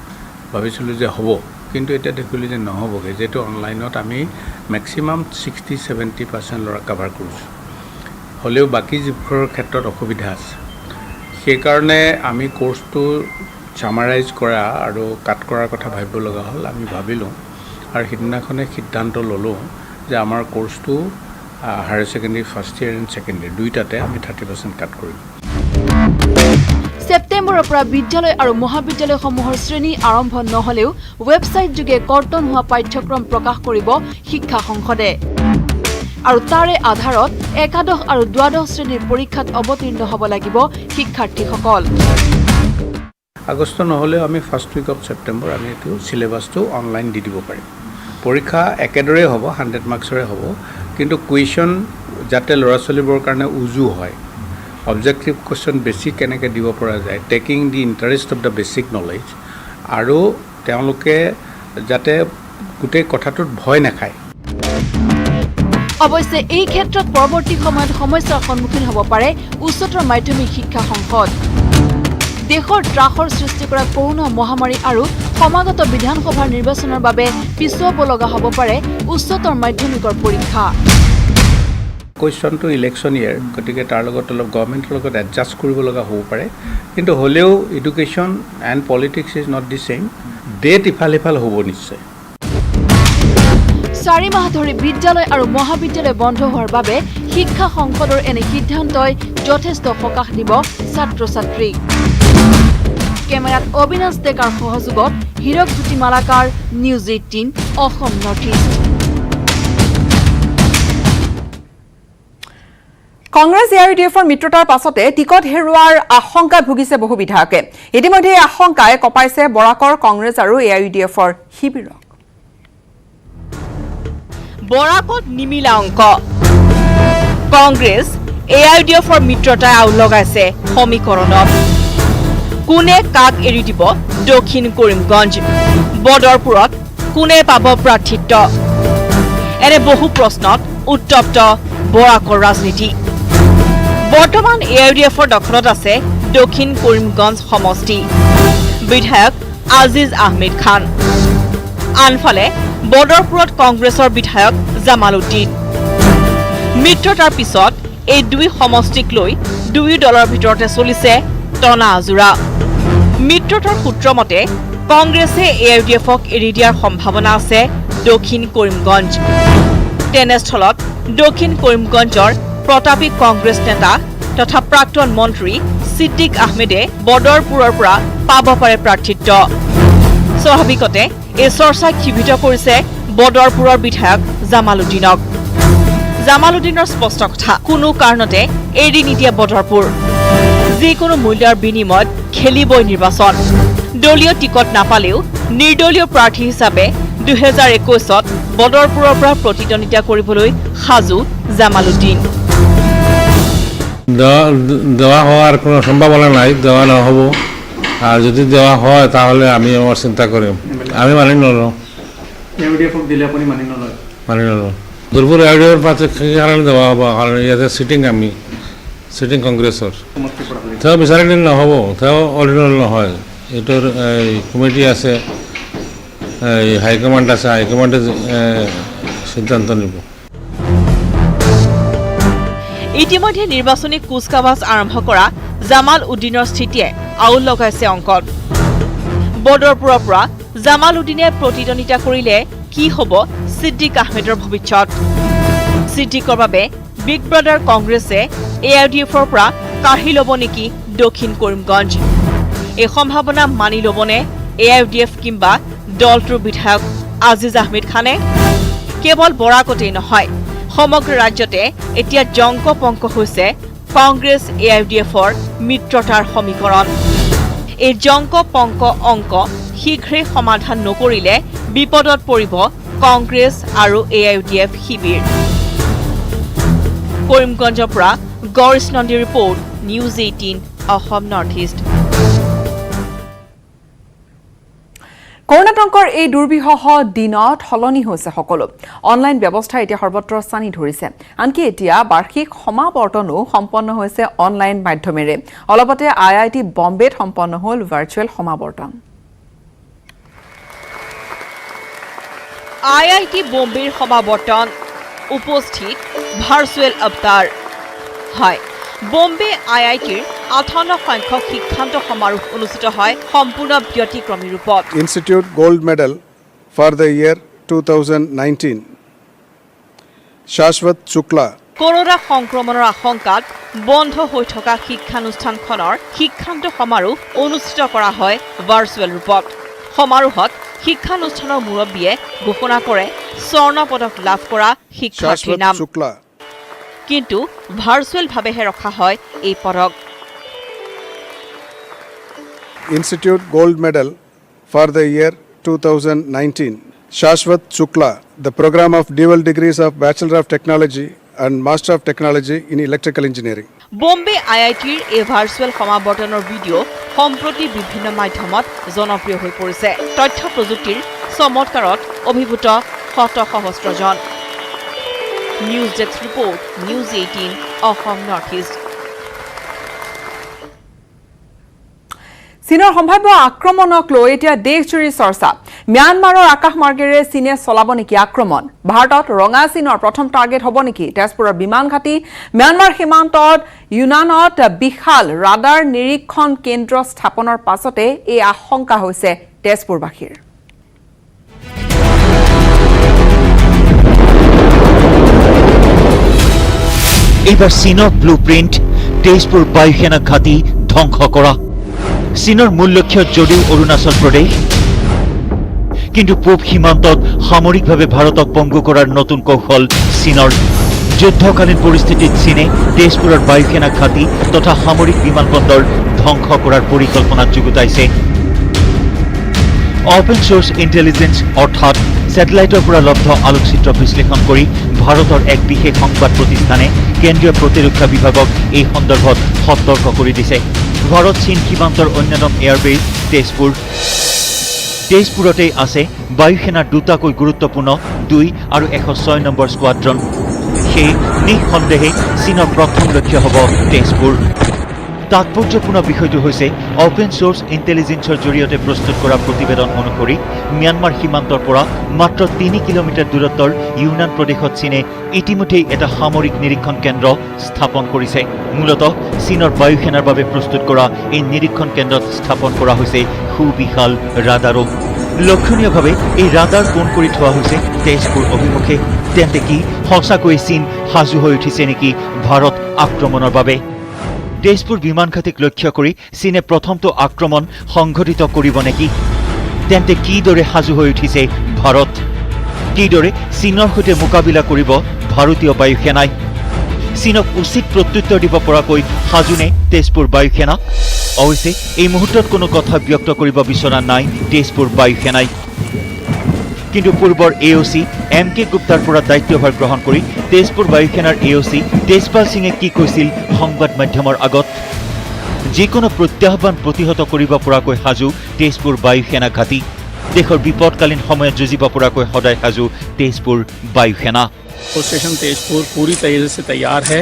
ভাবিছিলোঁ যে হ'ব, কিন্তু এতিয়া দেখিলোঁ যে নহ'বগৈ, যিহেতু অনলাইনত আমি মেক্সিমাম 60-70% ল'ৰা কাভাৰ কৰিছোঁ। হ'লেও বাকী যিবোৰৰ ক্ষেত্ৰত অসুবিধা আছে, সেইকাৰণে আমি কোৰ্চটো চামাৰাইজ কৰা আৰু কাট কৰাৰ কথা ভাবিব লগা হ'ল। আমি ভাবিলোঁ আৰু সিদিনাখনে সিদ্ধান্ত ল'লোঁ যে আমাৰ কোৰ্চটো higher secondary first year and second year দুয়োটাতে আমি 30% কাট কৰিম। ছেপ্টেম্বৰৰ পৰা বিদ্যালয় আৰু মহাবিদ্যালয়সমূহৰ শ্ৰেণী আৰম্ভ নহ'লেও ৱেবছাইট যোগে কৰ্তন হোৱা পাঠ্যক্ৰম প্ৰকাশ কৰিব শিক্ষা সংসদে। আৰু তাৰে আধাৰত একাদশ আৰু দ্বাদশ শ্ৰেণীৰ পৰীক্ষাত অৱতীৰ্ণ হ'ব লাগিব শিক্ষাৰ্থীসকল। আগষ্ট নহ'লেও আমি ফাৰ্ষ্ট উইক অফ ছেপ্টেম্বৰ আমি এইটো চিলেবাছটো অনলাইন দি দিব পাৰিম। পৰীক্ষা একেদৰে হ'ব, 100 মাৰ্কছৰে হ'ব, কিন্তু কুৱেশ্যন যাতে ল'ৰা ছোৱালীবোৰৰ কাৰণে উজু হয়, অবজেক্টিভ কুৱেশ্যন বেছিক কেনেকৈ দিব পৰা যায়, taking the interest of the basic knowledge, আৰু তেওঁলোকে যাতে গোটেই কথাটোত ভয় নাখায়। অৱশ্যে এই ক্ষেত্ৰত পৰৱৰ্তী সময়ত সমস্যাৰ সন্মুখীন হ'ব পাৰে উচ্চতৰ মাধ্যমিক শিক্ষা সংসদ। দেশৰ ত্ৰাসৰ সৃষ্টি কৰা কৰোনা মহামাৰী আৰু সমাগত বিধানসভাৰ নিৰ্বাচনৰ বাবে পিছুৱাব লগা হ'ব পাৰে উচ্চতৰ মাধ্যমিকৰ পৰীক্ষা। কুৱেশ্যনটো ইলেকশ্যন ইয়েৰ, গতিকে তাৰ লগত অলপ গভৰ্ণমেণ্টৰ লগত এডজাষ্ট কৰিব লগা হ'ব পাৰে, কিন্তু হ'লেও education and politics is not the same. ডেট ইফাল সিফাল হ'ব নিশ্চয়। 4 মাহ ধৰি বিদ্যালয় আৰু মহাবিদ্যালয় বন্ধ হোৱাৰ বাবে শিক্ষা সংসদৰ এনে সিদ্ধান্তই যথেষ্ট সকাহ দিব ছাত্ৰ ছাত্ৰীক। কেমেৰাত অবিনাশ ডেকাৰ সহযোগত Hirak Jyoti Malakar, news 18 Assam North East. Congress এআইইউডিএফৰ মিত্ৰতাৰ পাছতে টিকট হেৰুৱাৰ আশংকাত ভুগিছে বহু বিধায়কে ইতিমধ্যে এই আশংকাই কপাইছে বৰাকৰ কংগ্ৰেছ আৰু এআইইউডিএফৰ শিবিৰক বৰাকত নিমিলা অংক কংগ্ৰেছ এআইইউডিএফৰ মিত্ৰতাই আউল লগাইছে সমীকৰণত কোনে কাক এৰি দিব দক্ষিণ কৰিমগঞ্জ বদৰপুৰত কোনে পাব প্ৰাৰ্থিত্ব এনে বহু প্ৰশ্নত উত্তপ্ত বৰাকৰ ৰাজনীতি বৰ্তমান এআইইউডিএফৰ দখলত আছে দক্ষিণ কৰিমগঞ্জ সমষ্টি বিধায়ক আজিজ আহমেদ খান আনফালে বদৰপুৰত কংগ্ৰেছৰ বিধায়ক জামাল উদ্দিন মিত্ৰতাৰ পিছত এই দুই সমষ্টিক লৈ দুই দলৰ ভিতৰতে চলিছে টনা আজোৰা মিত্ৰতাৰ সূত্ৰ মতে কংগ্ৰেছে এআইইউডিএফক এৰি দিয়াৰ সম্ভাৱনা আছে দক্ষিণ কৰিমগঞ্জ তেনেস্থলত দক্ষিণ কৰিমগঞ্জৰ প্ৰতাপী কংগ্ৰেছ নেতা তথা প্ৰাক্তন মন্ত্ৰী সিদ্দিক আহমেদে বদৰপুৰৰ পৰা পাব পাৰে প্ৰাৰ্থিত্ব স্বাভাৱিকতে এই চৰ্চাই ক্ষিভিত কৰিছে বদৰপুৰৰ বিধায়ক জামাল উদ্দিনক জামাল উদ্দিনৰ স্পষ্ট কথা কোনো কাৰণতে এৰি নিদিয়ে বদৰপুৰ যিকোনো মূল্যৰ বিনিময়ত খেলিবই নিৰ্বাচন দলীয় টিকট নাপালেও নিৰ্দলীয় প্ৰাৰ্থী হিচাপে 2021ত বদৰপুৰৰ পৰা প্ৰতিদ্বন্দ্বিতা কৰিবলৈ সাজু জামাল উদ্দিন দেওয়া হওয়ার কোনো সম্ভাবনা নাই দেওয়া না হবো আর যদি দেওয়া হয় তাহলে আমি আমার চিন্তা করিম আমি মানি নলওঁ মানি নলওঁ দুর্বল এআইইউডিএফৰ পাছে কি কাৰণে দেওয়া হ'ব কাৰণ ইয়াতে সিটিং কংগ্ৰেছৰ তেওঁ বিচাৰিলে নহ'ব তেওঁ অৰিজিনেল নহয় এইটোৰ কমিটি আছে হাইকমাণ্ড আছে হাইকমাণ্ডে সিদ্ধান্ত নিব ইতিমধ্যে নিৰ্বাচনী কুচকাৱাজ আৰম্ভ কৰা জামাল উদ্দিনৰ স্থিতিয়ে আউল লগাইছে অংকত বদৰপুৰৰ পৰা জামাল উদ্দিনে প্ৰতিদ্বন্দ্বিতা কৰিলে কি হ'ব সিদ্দিক আহমেদৰ ভৱিষ্যত সিদ্দিকৰ বাবে বিগ ব্ৰাদাৰ কংগ্ৰেছে এআইইউডিএফৰ পৰা কাঢ়ি ল'ব নেকি দক্ষিণ কৰিমগঞ্জ এই সম্ভাৱনা মানি ল'বনে এআইইউডিএফ কিংবা দলটোৰ বিধায়ক আজিজ আহমেদ খানে কেৱল বৰাকতেই নহয় সমগ্ৰ ৰাজ্যতে এতিয়া জংক পংক হৈছে কংগ্ৰেছ এআইইউডিএফৰ মিত্ৰতাৰ সমীকৰণ এই জংক পংক অংক শীঘ্ৰেই সমাধান নকৰিলে বিপদত পৰিব কংগ্ৰেছ আৰু এআইইউডিএফ শিবিৰ কৰিমগঞ্জৰ পৰা গৌৰীশ নন্দীৰ report news 18 Assam North East কৰোণাতংকৰ এই দুৰ্বিষহ দিনত সলনি হৈছে সকলো অনলাইন ব্যৱস্থা এতিয়া সৰ্বত্ৰ স্থানী ধৰিছে আনকি এতিয়া বাৰ্ষিক সমাৱৰ্তনো সম্পন্ন হৈছে অনলাইন মাধ্যমেৰে অলপতে আইআইটি বম্বেত সম্পন্ন হ'ল ভাৰ্চুৱেল সমাৱৰ্তন আইআইটি বম্বেৰ সমাৱৰ্তন উপস্থিত ভাৰ্চুৱেল অৱতাৰ হয় বম্বে আইআইটিৰ 58 সংখ্যক শিক্ষান্ত সমাৰোহ অনুষ্ঠিত হয় সম্পূৰ্ণ ব্যতিক্ৰমী ৰূপত institute gold medal for the year 2019 Shashwat Shukla corona সংক্ৰমণৰ আশংকাত বন্ধ হৈ থকা শিক্ষানুষ্ঠানখনৰ শিক্ষান্ত সমাৰোহ অনুষ্ঠিত কৰা হয় ভাৰ্চুৱেল ৰূপত সমাৰোহত শিক্ষানুষ্ঠানৰ মুৰব্বীয়ে ঘোষণা কৰে স্বৰ্ণ পদক লাভ কৰা শিক্ষাৰ্থীৰ নাম কিন্তু ভাৰ্চুৱেলভাৱেহে ৰখা হয় এই পদক Institute Gold Medal for the year 2019 Shashwat Shukla the program of dual degrees of Bachelor of Technology and Master of Technology in Electrical Engineering Bombay আইআইটিৰ এই ভাৰ্চুৱেল সমাৱৰ্তনৰ ভিডিঅ' সম্প্ৰতি বিভিন্ন মাধ্যমত জনপ্ৰিয় হৈ পৰিছে তথ্য প্ৰযুক্তিৰ চমৎকাৰত অভিভূত শত সহস্ৰজন news desk report news 18 Assam North East চীনৰ সম্ভাৱ্য আক্ৰমণক লৈ এতিয়া দেশজুৰি চৰ্চা ম্যানমাৰৰ আকাশমাৰ্গেৰে চীনে চলাব নেকি আক্ৰমণ ভাৰতত ৰঙা চীনৰ প্ৰথম টাৰ্গেট হ'ব নেকি তেজপুৰৰ বিমান ঘাটি ম্যানমাৰ সীমান্তত ইউনানত বিশাল ৰাডাৰ নিৰীক্ষণ কেন্দ্ৰ স্থাপনৰ পাছতে এই আশংকা হৈছে তেজপুৰবাসীৰ এইবাৰ চীনৰ ব্লুপ্ৰিণ্ট তেজপুৰ বায়ুসেনা ঘাটি ধ্বংস কৰা চীনৰ মূল লক্ষ্য যদিও অৰুণাচল প্ৰদেশ কিন্তু পূব সীমান্তত সামৰিকভাৱে ভাৰতক পংগু কৰাৰ নতুন কৌশল চীনৰ যুদ্ধকালীন পৰিস্থিতিত চীনে তেজপুৰৰ বায়ুসেনা ঘাটি তথা সামৰিক বিমানবন্দৰ ধ্বংস কৰাৰ পৰিকল্পনা যুগুতাইছে। অপেন সোৰ্স ইন্টেলিজেন্স অৰ্থাৎ স্যাটেলাইটৰ পৰা লব্ধ আলোকচিত্ৰ বিশ্লেষণ কৰি ভাৰতৰ এক বিশেষ সংবাদ প্ৰতিষ্ঠানে কেন্দ্ৰীয় প্ৰতিৰক্ষা বিভাগক এই সন্দৰ্ভত সতৰ্ক কৰি দিছে। ভাৰত চীন সীমান্তৰ অন্যতম এয়াৰবেজ তেজপুৰতেই আছে বায়ুসেনাৰ দুটাকৈ গুৰুত্বপূৰ্ণ 2 আৰু 106 নম্বৰ স্কোৱাড্ৰন। সেই নিঃসন্দেহে চীনৰ প্ৰথম লক্ষ্য হ'ব তেজপুৰ। তাৎপৰ্যপূৰ্ণ বিষয়টো হৈছে অপেন সোৰ্স ইন্টেলিজেন্সৰ জৰিয়তে প্ৰস্তুত কৰা প্ৰতিবেদন অনুসৰি ম্যানমাৰ সীমান্তৰ পৰা মাত্ৰ 3 কিলোমিটাৰ দূৰত্বৰ ইউনান প্ৰদেশত চীনে ইতিমধ্যেই এটা সামৰিক নিৰীক্ষণ কেন্দ্ৰ স্থাপন কৰিছে। মূলতঃ চীনৰ বায়ুসেনাৰ বাবে প্ৰস্তুত কৰা এই নিৰীক্ষণ কেন্দ্ৰত স্থাপন কৰা হৈছে সুবিশাল ৰাডাৰো। লক্ষণীয়ভাৱে এই ৰাডাৰ পোন কৰি থোৱা হৈছে তেজপুৰ অভিমুখে। তেন্তে কি সঁচাকৈ চীন সাজু হৈ উঠিছে নেকি ভাৰত আক্ৰমণৰ বাবে? তেজপুৰ বিমান ঘাটিক লক্ষ্য কৰি চীনে প্ৰথমটো আক্ৰমণ সংঘটিত কৰিব নেকি? তেন্তে কিদৰে সাজু হৈ উঠিছে ভাৰত? কিদৰে চীনৰ সৈতে মোকাবিলা কৰিব ভাৰতীয় বায়ুসেনাই? চীনক উচিত প্ৰত্যুত্তৰ দিব পৰাকৈ সাজুনে তেজপুৰ বায়ুসেনা? অৱশ্যে এই মুহূৰ্তত কোনো কথা ব্যক্ত কৰিব বিচৰা নাই তেজপুৰ বায়ুসেনাই। কিন্তু পূৰ্বৰ AOC MK গুপ্তাৰ পৰা দায়িত্বভাৰ গ্ৰহণ কৰি তেজপুৰ বায়ুসেনাৰ AOC তেজপাল সিঙে কি কৈছিল সংবাদ মাধ্যমৰ আগত? যিকোনো প্ৰত্যাহ্বান প্ৰতিহত কৰিব পৰাকৈ সাজু তেজপুৰ বায়ুসেনা ঘাটি। দেশৰ বিপদকালীন সময়ত যুঁজিব পৰাকৈ সদায় সাজু তেজপুৰ বায়ুসেনা। स्टेशन तेजपुर पूरी तरीके से तैयार है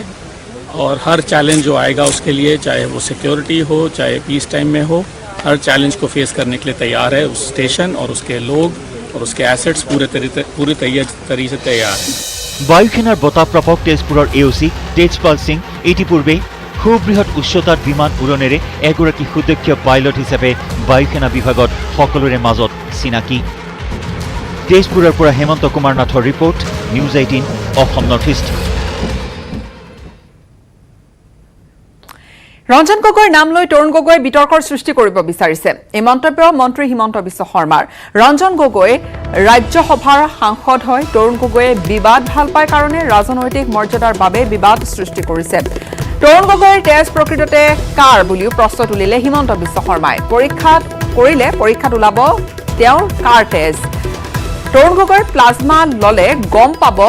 और हर चैलेंज जो आएगा उसके लिए, चाहे वो सिक्योरिटी हो चाहे पीस टाइम में हो, हर चैलेंज को फेस करने के लिए तैयार है। उस स्टेशन और उसके लोग और उसके एसेट्स पूरी तरीके से तैयार हैं। বায়ুসেনাৰ বঁটাপ্ৰাপক তেজপুৰৰ AOC তেজপাল সিং ইতিপূৰ্বে সুবৃহৎ উচ্চতাৰ বিমান উৰণেৰে এগৰাকী সুদক্ষ পাইলট হিচাপে বায়ুসেনা বিভাগত সকলোৰে মাজত চিনাকি। তেজপুৰৰ পৰা হেমন্ত কুমাৰ নাথৰ report, news 18 Assam North east. Ranjan গগৈৰ নাম লৈ তৰুণ গগৈয়ে বিতৰ্কৰ সৃষ্টি কৰিব বিচাৰিছে। এই মন্তব্য মন্ত্ৰী হিমন্ত বিশ্ব শৰ্মাৰ। ৰঞ্জন গগৈ ৰাজ্যসভাৰ সাংসদ হয়। তৰুণ গগৈয়ে বিবাদ ভাল পায় কাৰণে ৰাজনৈতিক মৰ্যাদাৰ বাবে বিবাদ সৃষ্টি কৰিছে। তৰুণ গগৈৰ তেজ প্ৰকৃততে কাৰ বুলিও প্ৰশ্ন তুলিলে হিমন্ত বিশ্ব শৰ্মাই। পৰীক্ষাত ওলাব তেওঁৰ কাৰ তেজ। তৰুণ গগৈৰ প্লাজমা ললে গম পাব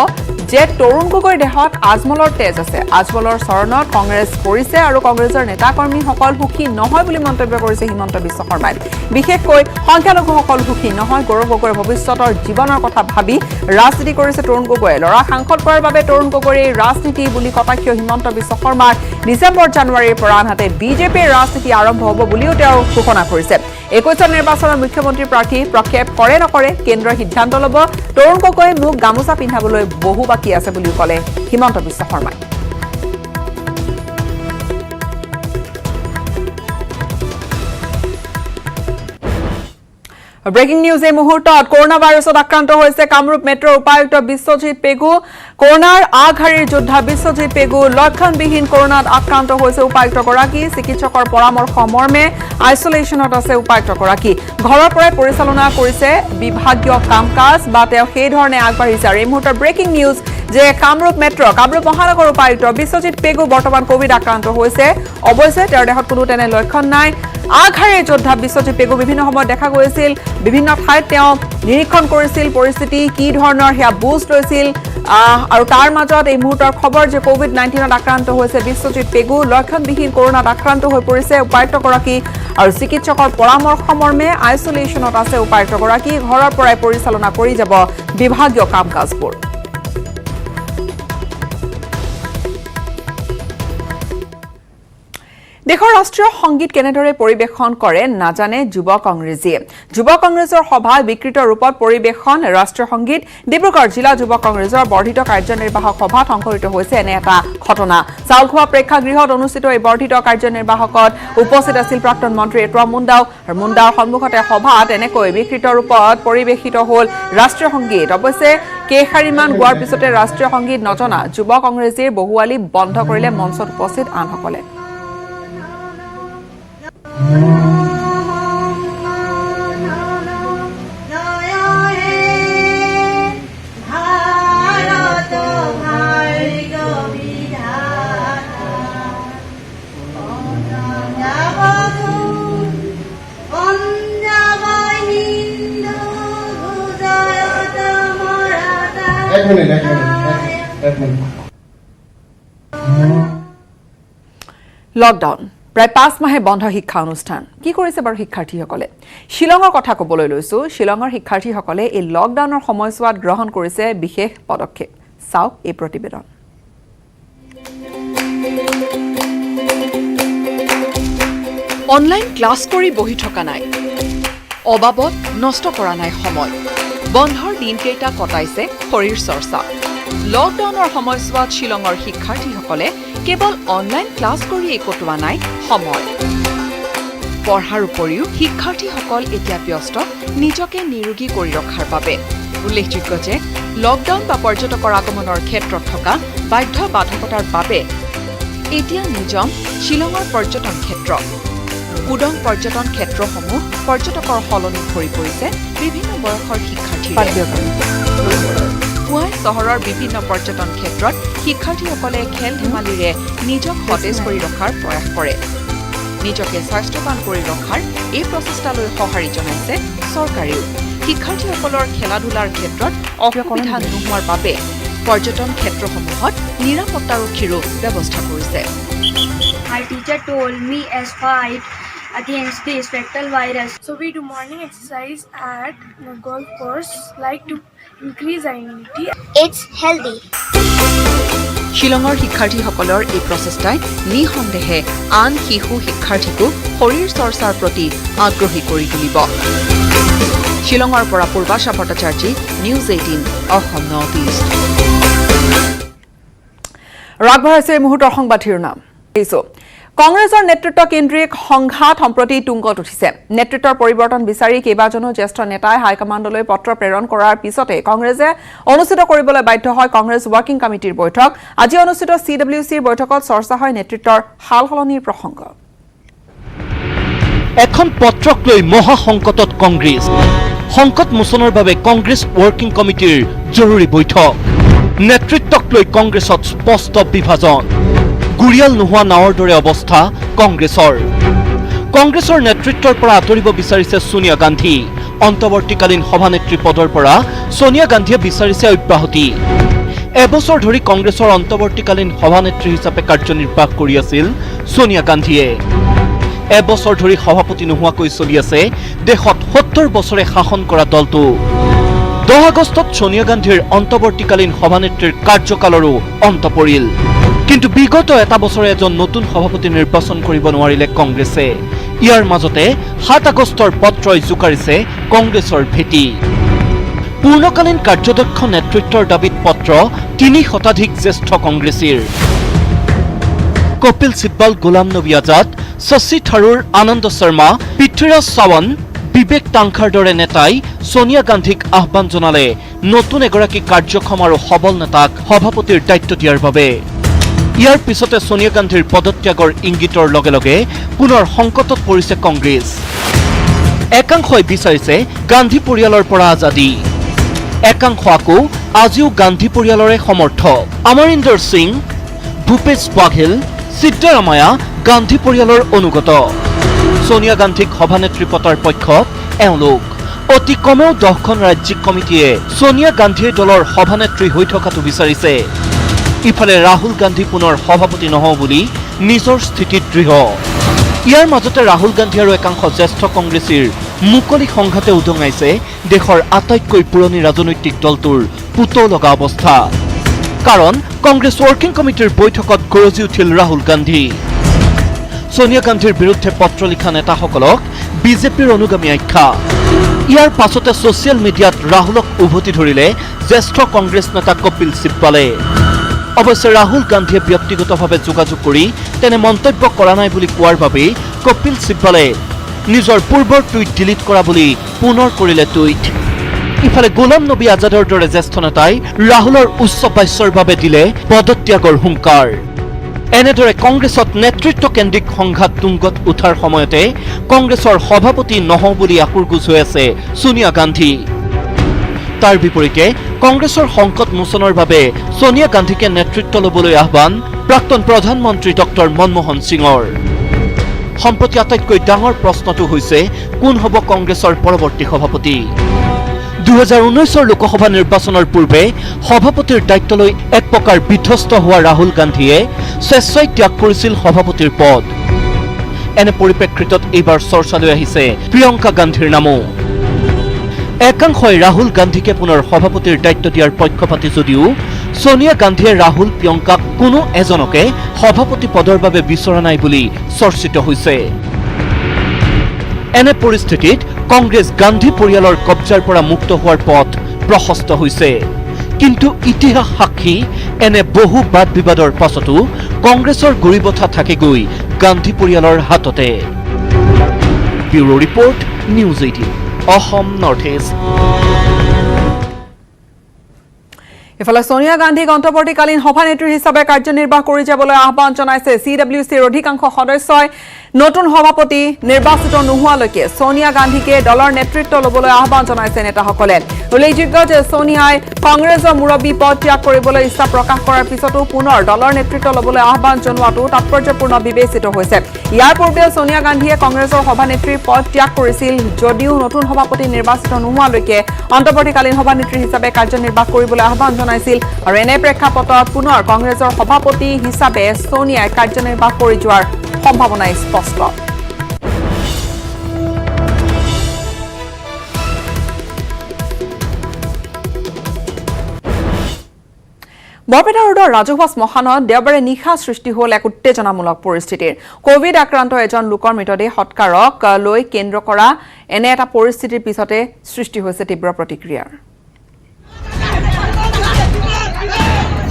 যে তৰুণ গগৈৰ দেহত আজমলৰ তেজ আছে। আজমলৰ চৰণত কংগ্ৰেছ পৰিছে আৰু কংগ্ৰেছৰ নেতা কৰ্মীসকল সুখী নহয় বুলি মন্তব্য কৰিছে হিমন্ত বিশ্ব শৰ্মাই। বিশেষকৈ সংখ্যালঘুসকল সুখী নহয়। গৌৰৱ গগৈৰ ভৱিষ্যতৰ জীৱনৰ কথা ভাবি ৰাজনীতি কৰিছে তৰুণ গগৈয়ে। ল'ৰা সাংসদ কৰাৰ বাবে তৰুণ গগৈৰ এই ৰাজনীতি বুলি কটাক্ষ হিমন্ত বিশ্ব শৰ্মাৰ। ডিচেম্বৰ জানুৱাৰীৰ পৰা আনহাতে বিজেপিৰ ৰাজনীতি আৰম্ভ হ'ব বুলিও তেওঁ ঘোষণা কৰিছে। 21 নিৰ্বাচনৰ মুখ্যমন্ত্ৰী প্ৰাৰ্থী প্ৰক্ষেপ কৰে নকৰে কেন্দ্ৰই সিদ্ধান্ত ল'ব। তৰুণ গগৈয়ে মোক গামোচা পিন্ধাবলৈ বহু বাকী আছে বুলিও ক'লে হিমন্ত বিশ্ব শৰ্মাই। ব্ৰেকিং নিউজ এই মুহূৰ্তত কৰোনা ভাইৰাছত আক্ৰান্ত হৈছে কামৰূপ মেট্ৰৰ উপায়ুক্ত বিশ্বজিৎ পেগু। কৰোনাৰ আগশাৰীৰ যোদ্ধা বিশ্বজিৎ পেগু লক্ষণবিহীন কৰোনাত আক্ৰান্ত হৈছে উপায়ুক্তগৰাকী। চিকিৎসকৰ পৰামৰ্শ মৰ্মে আইচলেশ্যনত আছে উপায়ুক্তগৰাকী। ঘৰৰ পৰাই পৰিচালনা কৰিছে বিভাগীয় কাম কাজ বা তেওঁ সেইধৰণে আগবাঢ়িছে। আৰু এই মুহূৰ্তৰ ব্ৰেকিং নিউজ যে কামৰূপ মহানগৰ উপায়ুক্ত বিশ্বজিৎ পেগু বৰ্তমান কোভিড আক্ৰান্ত হৈছে। অৱশ্যে তেওঁৰ দেহত কোনো তেনে লক্ষণ নাই। আগশাৰীৰ যোদ্ধা বিশ্বজিৎ পেগু বিভিন্ন সময়ত দেখা গৈছিল। বিভিন্ন ঠাইত তেওঁ নিৰীক্ষণ কৰিছিল পৰিস্থিতি কি ধৰণৰ সেয়া বুজ লৈছিল। আৰু তাৰ মাজত এই মুহূৰ্তৰ খবৰ যে কোভিড-19ত আক্ৰান্ত হৈছে বিশ্বজিৎ পেগু। লক্ষণবিহীন কৰোনাত আক্ৰান্ত হৈ পৰিছে উপায়ুক্তগৰাকী আৰু চিকিৎসকৰ পৰামৰ্শ মৰ্মে আইচলেশ্যনত আছে উপায়ুক্তগৰাকী। ঘৰৰ পৰাই পৰিচালনা কৰি যাব বিভাগীয় কাম কাজবোৰ। দেশৰ ৰাষ্ট্ৰীয় সংগীত কেনেদৰে পৰিৱেশন কৰে নাজানে যুৱ কংগ্ৰেছীয়ে। যুৱ কংগ্ৰেছৰ সভাত বিকৃত ৰূপত পৰিৱেশন ৰাষ্ট্ৰীয় সংগীত। ডিব্ৰুগড় জিলা যুৱ কংগ্ৰেছৰ বৰ্ধিত কাৰ্যনিৰ্বাহক সভাত সংঘটিত হৈছে এনে এটা ঘটনা। চাউলখোৱা প্ৰেক্ষাগৃহত অনুষ্ঠিত এই বৰ্ধিত কাৰ্যনিৰ্বাহকত উপস্থিত আছিল প্ৰাক্তন মন্ত্ৰী এটুৱা মুণ্ডাও। আৰু মুণ্ডাৰ সন্মুখতে সভাত এনেকৈ বিকৃত ৰূপত পৰিৱেশিত হ'ল ৰাষ্ট্ৰীয় সংগীত। অৱশ্যে কেইশাৰীমান গোৱাৰ পিছতে ৰাষ্ট্ৰীয় সংগীত নজনা যুৱ কংগ্ৰেছীৰ বহুৱালি বন্ধ কৰিলে মঞ্চত উপস্থিত আনসকলে। লকডাউন প্ৰায় 5 মাহে বন্ধ শিক্ষা অনুষ্ঠান কি কৰিছে বাৰু শিক্ষাৰ্থীসকলে শিলঙৰ কথা ক'বলৈ লৈছো শিলঙৰ শিক্ষাৰ্থীসকলে এই লকডাউনৰ সময়ছোৱাত গ্ৰহণ কৰিছে বিশেষ পদক্ষেপ চাওক এই প্ৰতিবেদন অনলাইন ক্লাছ কৰি বহি থকা নাই অবাবত নষ্ট কৰা নাই সময় বন্ধৰ দিনকেইটা কটাইছে শৰীৰ চৰ্চা লকডাউনৰ সময়ছোৱাত শিলঙৰ শিক্ষাৰ্থীসকলে কেৱল অনলাইন ক্লাছ কৰিয়ে কটোৱা নাই সময় পঢ়াৰ উপৰিও শিক্ষাৰ্থীসকল এতিয়া ব্যস্ত নিজকে নিৰোগী কৰি ৰখাৰ বাবে উল্লেখযোগ্য যে লকডাউন বা পৰ্যটকৰ আগমনৰ ক্ষেত্ৰত থকা বাধ্যবাধকতাৰ বাবে এতিয়া নিযম শিলঙৰ পৰ্যটন ক্ষেত্ৰ উদং পৰ্যটন ক্ষেত্ৰসমূহ পৰ্যটকৰ সলনি ভৰি পৰিছে বিভিন্ন বয়সৰ শিক্ষাৰ্থীৰে পুৱাই চহৰৰ বিভিন্ন পৰ্যটন ক্ষেত্ৰত শিক্ষাৰ্থীসকলে খেল ধেমালিৰে নিজক সতেজ কৰি ৰখাৰ প্ৰয়াস কৰে নিজকে স্বাস্থ্যৱান কৰি ৰখাৰ এই প্ৰচেষ্টালৈ সঁহাৰি জনাইছে চৰকাৰেও শিক্ষাৰ্থীসকলৰ খেলা ধূলাৰ ক্ষেত্ৰত অসুবিধা নোহোৱাৰ বাবে পৰ্যটন ক্ষেত্ৰসমূহত নিৰাপত্তাৰক্ষীৰো ব্যৱস্থা কৰিছে My teacher told me as fight against this vector virus. So we do morning exercise at the golf course, like to increase our immunity. It's healthy. শিলঙৰ শিক্ষাৰ্থীসকলৰ এই প্ৰচেষ্টাই নিঃসন্দেহে আন শিশু শিক্ষাৰ্থীকো শৰীৰ চৰ্চাৰ প্ৰতি আগ্ৰহী কৰি তুলিব শিলঙৰ পৰা Purbasha Bhattacharjee news 18 Assam North East ৰাগভাৰছে মুহূৰ্তৰ সংবাদ শিৰোনাম কংগ্ৰেছৰ নেতৃত্বকেন্দ্ৰিক সংঘাত সম্প্ৰতি তুংগত উঠিছে নেতৃত্বৰ পৰিৱৰ্তন বিচাৰি কেইবাজনো জ্যেষ্ঠ নেতাই হাইকমাণ্ডলৈ পত্ৰ প্ৰেৰণ কৰাৰ পিছতে কংগ্ৰেছে অনুষ্ঠিত কৰিবলৈ বাধ্য হয় কংগ্ৰেছ ৱৰ্কিং কমিটিৰ বৈঠক আজি অনুষ্ঠিত CWCৰ বৈঠকত চৰ্চা হয় নেতৃত্বৰ সালসলনিৰ প্ৰসংগ এখন পত্ৰক লৈ মহা সংকটত কংগ্ৰেছ সংকট মোচনৰ বাবে কংগ্ৰেছ ৱৰ্কিং কমিটিৰ জৰুৰী বৈঠক নেতৃত্বক লৈ কংগ্ৰেছত স্পষ্ট বিভাজন গুৰিয়াল নোহোৱা নাৱৰ দৰে অৱস্থা কংগ্ৰেছৰ নেতৃত্বৰ পৰা আঁতৰিব বিচাৰিছে সোনিয়া গান্ধী অন্তৱৰ্তীকালীন সভানেত্ৰী পদৰ পৰা সোনিয়া গান্ধীয়ে বিচাৰিছে অব্যাহতি এবছৰ ধৰি কংগ্ৰেছৰ অন্তৱৰ্তীকালীন সভানেত্ৰী হিচাপে কাৰ্যনিৰ্বাহ কৰি আছিল সোনিয়া গান্ধীয়ে এবছৰ ধৰি সভাপতি নোহোৱাকৈ চলি আছে দেশত 70 বছৰে শাসন কৰা দলটো 10 আগষ্টত সোনিয়া গান্ধীৰ অন্তৱৰ্তীকালীন সভানেত্ৰীৰ কাৰ্যকালৰো অন্ত পৰিল কিন্তু বিগত এটা বছৰে এজন নতুন সভাপতি নিৰ্বাচন কৰিব নোৱাৰিলে কংগ্ৰেছে ইয়াৰ মাজতে 7 আগষ্টৰ পত্ৰই জোকাৰিছে কংগ্ৰেছৰ ভেটি পূৰ্ণকালীন কাৰ্যদক্ষ নেতৃত্বৰ দাবীত পত্ৰ 3 শতাধিক জ্যেষ্ঠ কংগ্ৰেছীৰ কপিল সিব্বাল গোলাম নবী আজাদ শশী থাৰুৰ আনন্দ শৰ্মা পৃথ্বীৰাজ চাৱন বিবেক টাংখাৰ দৰে নেতাই সোনিয়া গান্ধীক আহ্বান জনালে নতুন এগৰাকী কাৰ্যক্ষম আৰু সবল নেতাক সভাপতিৰ দায়িত্ব দিয়াৰ বাবে ইয়াৰ পিছতে সোনিয়া গান্ধীৰ পদত্যাগৰ ইংগিতৰ লগে লগে পুনৰ সংকটত পৰিছে কংগ্ৰেছ একাংশই বিচাৰিছে গান্ধী পৰিয়ালৰ পৰা আজাদী একাংশ আকৌ আজিও গান্ধী পৰিয়ালৰে সমৰ্থক অমৰিন্দৰ সিং ভূপেশ বাঘেল সিদ্ধাৰামায়া গান্ধী পৰিয়ালৰ অনুগত সোনিয়া গান্ধীক সভানেত্ৰী পতাৰ পক্ষত এওঁলোক অতি কমেও 10খন ৰাজ্যিক কমিটিয়ে সোনিয়া গান্ধীৰ দলৰ সভানেত্ৰী হৈ থকাটো বিচাৰিছে ইফালে ৰাহুল গান্ধী পুনৰ সভাপতি নহওঁ বুলি নিজৰ স্থিতিত দৃঢ় ইয়াৰ মাজতে ৰাহুল গান্ধী আৰু একাংশ জ্যেষ্ঠ কংগ্ৰেছীৰ মুকলি সংঘাতে উদঙাইছে দেশৰ আটাইতকৈ পুৰণি ৰাজনৈতিক দলটোৰ পুতৌ লগা অৱস্থা কাৰণ কংগ্ৰেছ ৱৰ্কিং কমিটিৰ বৈঠকত গৰজি উঠিল ৰাহুল গান্ধী সোনিয়া গান্ধীৰ বিৰুদ্ধে পত্ৰ লিখা নেতাসকলক বিজেপিৰ অনুগামী আখ্যা ইয়াৰ পাছতে ছচিয়েল মিডিয়াত ৰাহুলক উভতি ধৰিলে জ্যেষ্ঠ কংগ্ৰেছ নেতা কপিল সিব্বালে অৱশ্যে ৰাহুল গান্ধীয়ে ব্যক্তিগতভাৱে যোগাযোগ কৰি তেনে মন্তব্য কৰা নাই বুলি কোৱাৰ বাবে কপিল সিব্বালে নিজৰ পূৰ্বৰ টুইট ডিলিট কৰা বুলি পুনৰ কৰিলে টুইট ইফালে গোলাম নবী আজাদৰ দৰে জ্যেষ্ঠ নেতাই ৰাহুলৰ উচ্চ বাস্যৰ বাবে দিলে পদত্যাগৰ হুংকাৰ এনেদৰে কংগ্ৰেছত নেতৃত্বকেন্দ্ৰিক সংঘাত তুংগত উঠাৰ সময়তে কংগ্ৰেছৰ সভাপতি নহওঁ বুলি আকুৰগুজ হৈ আছে সোনিয়া গান্ধী তাৰ বিপৰীতে কংগ্ৰেছৰ সংকট মোচনৰ বাবে সোনিয়া গান্ধীকে নেতৃত্ব ল'বলৈ আহ্বান প্ৰাক্তন প্ৰধানমন্ত্ৰী ডক্টৰ মনমোহন সিঙৰ সম্প্ৰতি আটাইতকৈ ডাঙৰ প্ৰশ্নটো হৈছে কোন হ'ব কংগ্ৰেছৰ পৰৱৰ্তী সভাপতি 2019 লোকসভা নিৰ্বাচনৰ পূৰ্বে সভাপতিৰ দায়িত্বলৈ এক প্ৰকাৰ বিধ্বস্ত হোৱা ৰাহুল গান্ধীয়ে স্বেচ্ছাই ত্যাগ কৰিছিল সভাপতিৰ পদ। এনে পৰিপ্ৰেক্ষিতত এইবাৰ চৰ্চালৈ আহিছে প্ৰিয়ংকা গান্ধীৰ নামো। একাংশই ৰাহুল গান্ধীকে পুনৰ সভাপতিৰ দায়িত্ব দিয়াৰ পক্ষপাতি যদিও সোনিয়া গান্ধীয়ে ৰাহুল প্ৰিয়ংকাক কোনো এজনকে সভাপতি পদৰ বাবে বিচৰা নাই বুলি চৰ্চিত হৈছে। এনে পৰিস্থিতিত কংগ্ৰেছ গান্ধী পৰিয়ালৰ কব্জাৰ পৰা মুক্ত হোৱাৰ পথ প্ৰশস্ত হৈছে। কিন্তু ইতিহাস সাক্ষী এনে বহু বাদ বিবাদৰ পাছতো কংগ্ৰেছৰ গুৰিবঠা থাকেগৈ গান্ধী পৰিয়ালৰ হাততে। Bureau report, news 18, Assam North east. ইফালে সোনিয়া গান্ধীক অন্তৱৰ্তীকালীন সভানেত্ৰী হিচাপে কাৰ্যনিৰ্বাহ কৰি যাবলৈ আহ্বান জনাইছে CWCৰ অধিকাংশ সদস্যই। নতুন সভাপতি নিৰ্বাচিত নোহোৱালৈকে সোনিয়া গান্ধীকে দলৰ নেতৃত্ব ল'বলৈ আহ্বান জনাইছে নেতাসকলে। উল্লেখযোগ্য যে সোনিয়াই কংগ্ৰেছৰ মুৰব্বী পদ ত্যাগ কৰিবলৈ ইচ্ছা প্ৰকাশ কৰাৰ পিছতো পুনৰ দলৰ নেতৃত্ব ল'বলৈ আহ্বান জনোৱাটো তাৎপৰ্যপূৰ্ণ বিবেচিত হৈছে। ইয়াৰ পূৰ্বে সোনিয়া গান্ধীয়ে কংগ্ৰেছৰ সভানেত্ৰীৰ পদ ত্যাগ কৰিছিল যদিও নতুন সভাপতি নিৰ্বাচিত নোহোৱালৈকে অন্তৱৰ্তীকালীন সভানেত্ৰী হিচাপে কাৰ্যনিৰ্বাহ কৰিবলৈ আহ্বান জনাইছিল। আৰু এনে প্ৰেক্ষাপটত পুনৰ কংগ্ৰেছৰ সভাপতি হিচাপে সোনিয়াই কাৰ্যনিৰ্বাহ কৰি যোৱাৰ সম্ভাৱনা স্পষ্ট। বৰপেটা ৰোডৰ ৰাজহুৱা শ্মশানত দেওবাৰে নিশা সৃষ্টি হ'ল এক উত্তেজনামূলক পৰিস্থিতিৰ। কোভিড আক্ৰান্ত এজন লোকৰ মৃতদেহ সৎকাৰক লৈ কেন্দ্ৰ কৰা এনে এটা পৰিস্থিতিৰ পিছতে সৃষ্টি হৈছে তীব্ৰ প্ৰতিক্ৰিয়াৰ।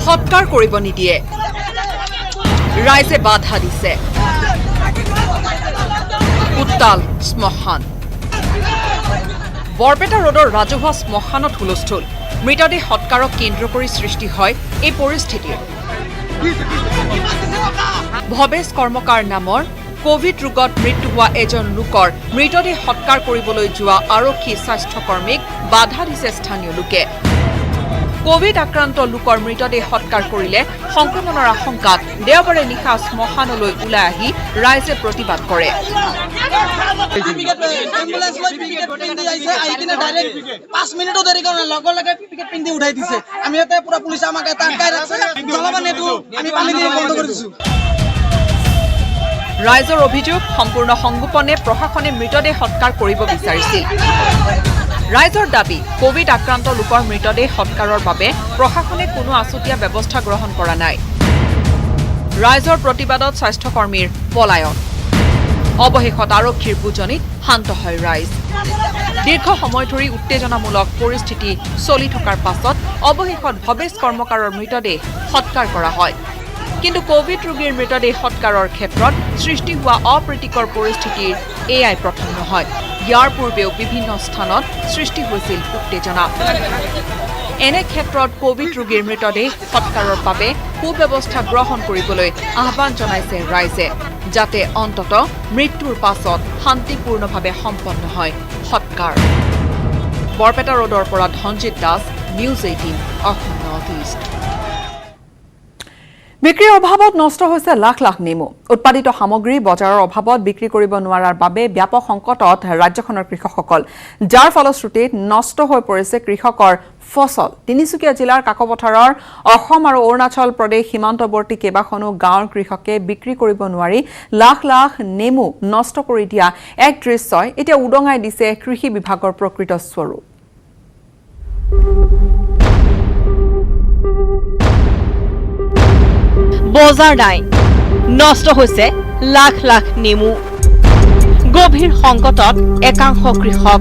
সৎকাৰ কৰিব নিদিয়ে, ৰাইজে বাধা দিছে। উত্তাল শ্মশান। বৰপেটা ৰোডৰ ৰাজহুৱা শ্মশানত হুলস্থুল। মৃতদেহ সৎকাৰক কেন্দ্ৰ কৰি সৃষ্টি হয় এই পৰিস্থিতিৰ। ভৱেশ কৰ্মকাৰ নামৰ কোভিড ৰোগত মৃত্যু হোৱা এজন লোকৰ মৃতদেহ সৎকাৰ কৰিবলৈ যোৱা আৰক্ষী স্বাস্থ্যকৰ্মীক বাধা দিছে স্থানীয় লোকে। কোভিড আক্ৰান্ত লোকৰ মৃতদেহ সৎকাৰ কৰিলে সংক্ৰমণৰ আশংকাত দেওবাৰে নিশা শ্মশানলৈ ওলাই আহি ৰাইজে প্ৰতিবাদ কৰে। ৰাইজৰ অভিযোগ, সম্পূৰ্ণ সংগোপনে প্ৰশাসনে মৃতদেহ সৎকাৰ কৰিব বিচাৰিছিল। ৰাইজৰ দাবী, কোভিড আক্ৰান্ত লোকৰ মৃতদেহ সৎকাৰৰ বাবে প্ৰশাসনে কোনো আছুতীয়া ব্যৱস্থা গ্ৰহণ কৰা নাই। ৰাইজৰ প্ৰতিবাদত স্বাস্থ্যকৰ্মীৰ পলায়ন। অৱশেষত আৰক্ষীৰ বুজনিত শান্ত হয় ৰাইজ। দীৰ্ঘ সময় ধৰি উত্তেজনামূলক পৰিস্থিতি চলি থকাৰ পাছত অৱশেষত ভৱেশ কৰ্মকাৰৰ মৃতদেহ সৎকাৰ কৰা হয়। কিন্তু কোভিড ৰোগীৰ মৃতদেহ সৎকাৰৰ ক্ষেত্ৰত সৃষ্টি হোৱা অপ্ৰীতিকৰ পৰিস্থিতিৰ এয়াই প্ৰথম নহয়। ইয়াৰ পূৰ্বেও বিভিন্ন স্থানত সৃষ্টি হৈছিল উত্তেজনা। এনে ক্ষেত্ৰত কোভিড ৰোগীৰ মৃতদেহ সৎকাৰৰ বাবে সুব্যৱস্থা গ্ৰহণ কৰিবলৈ আহ্বান জনাইছে ৰাইজে, যাতে অন্ততঃ মৃত্যুৰ পাছত শান্তিপূৰ্ণভাৱে সম্পন্ন হয় সৎকাৰ। বৰপেটা ৰোডৰ পৰা Dhanjit Das, news 18, Assam North east. বিক্ৰীৰ অভাৱত নষ্ট হৈছে লাখ লাখ নেমু। উৎপাদিত সামগ্ৰী বজাৰৰ অভাৱত বিক্ৰী কৰিব নোৱাৰাৰ বাবে ব্যাপক সংকটত ৰাজ্যখনৰ কৃষকসকল, যাৰ ফলশ্ৰুতিত নষ্ট হৈ পৰিছে কৃষকৰ ফচল। তিনিচুকীয়া জিলাৰ কাকপথাৰৰ অসম আৰু অৰুণাচল প্ৰদেশ সীমান্তৱৰ্তী কেইবাখনো গাঁৱৰ কৃষকে বিক্ৰী কৰিব নোৱাৰি লাখ লাখ নেমু নষ্ট কৰি দিয়া এক দৃশ্যই এতিয়া উদঙাই দিছে কৃষি বিভাগৰ প্ৰকৃত স্বৰূপ। বজাৰ নাই, নষ্ট হৈছে লাখ লাখ নেমু। গভীৰ সংকটত একাংশ কৃষক।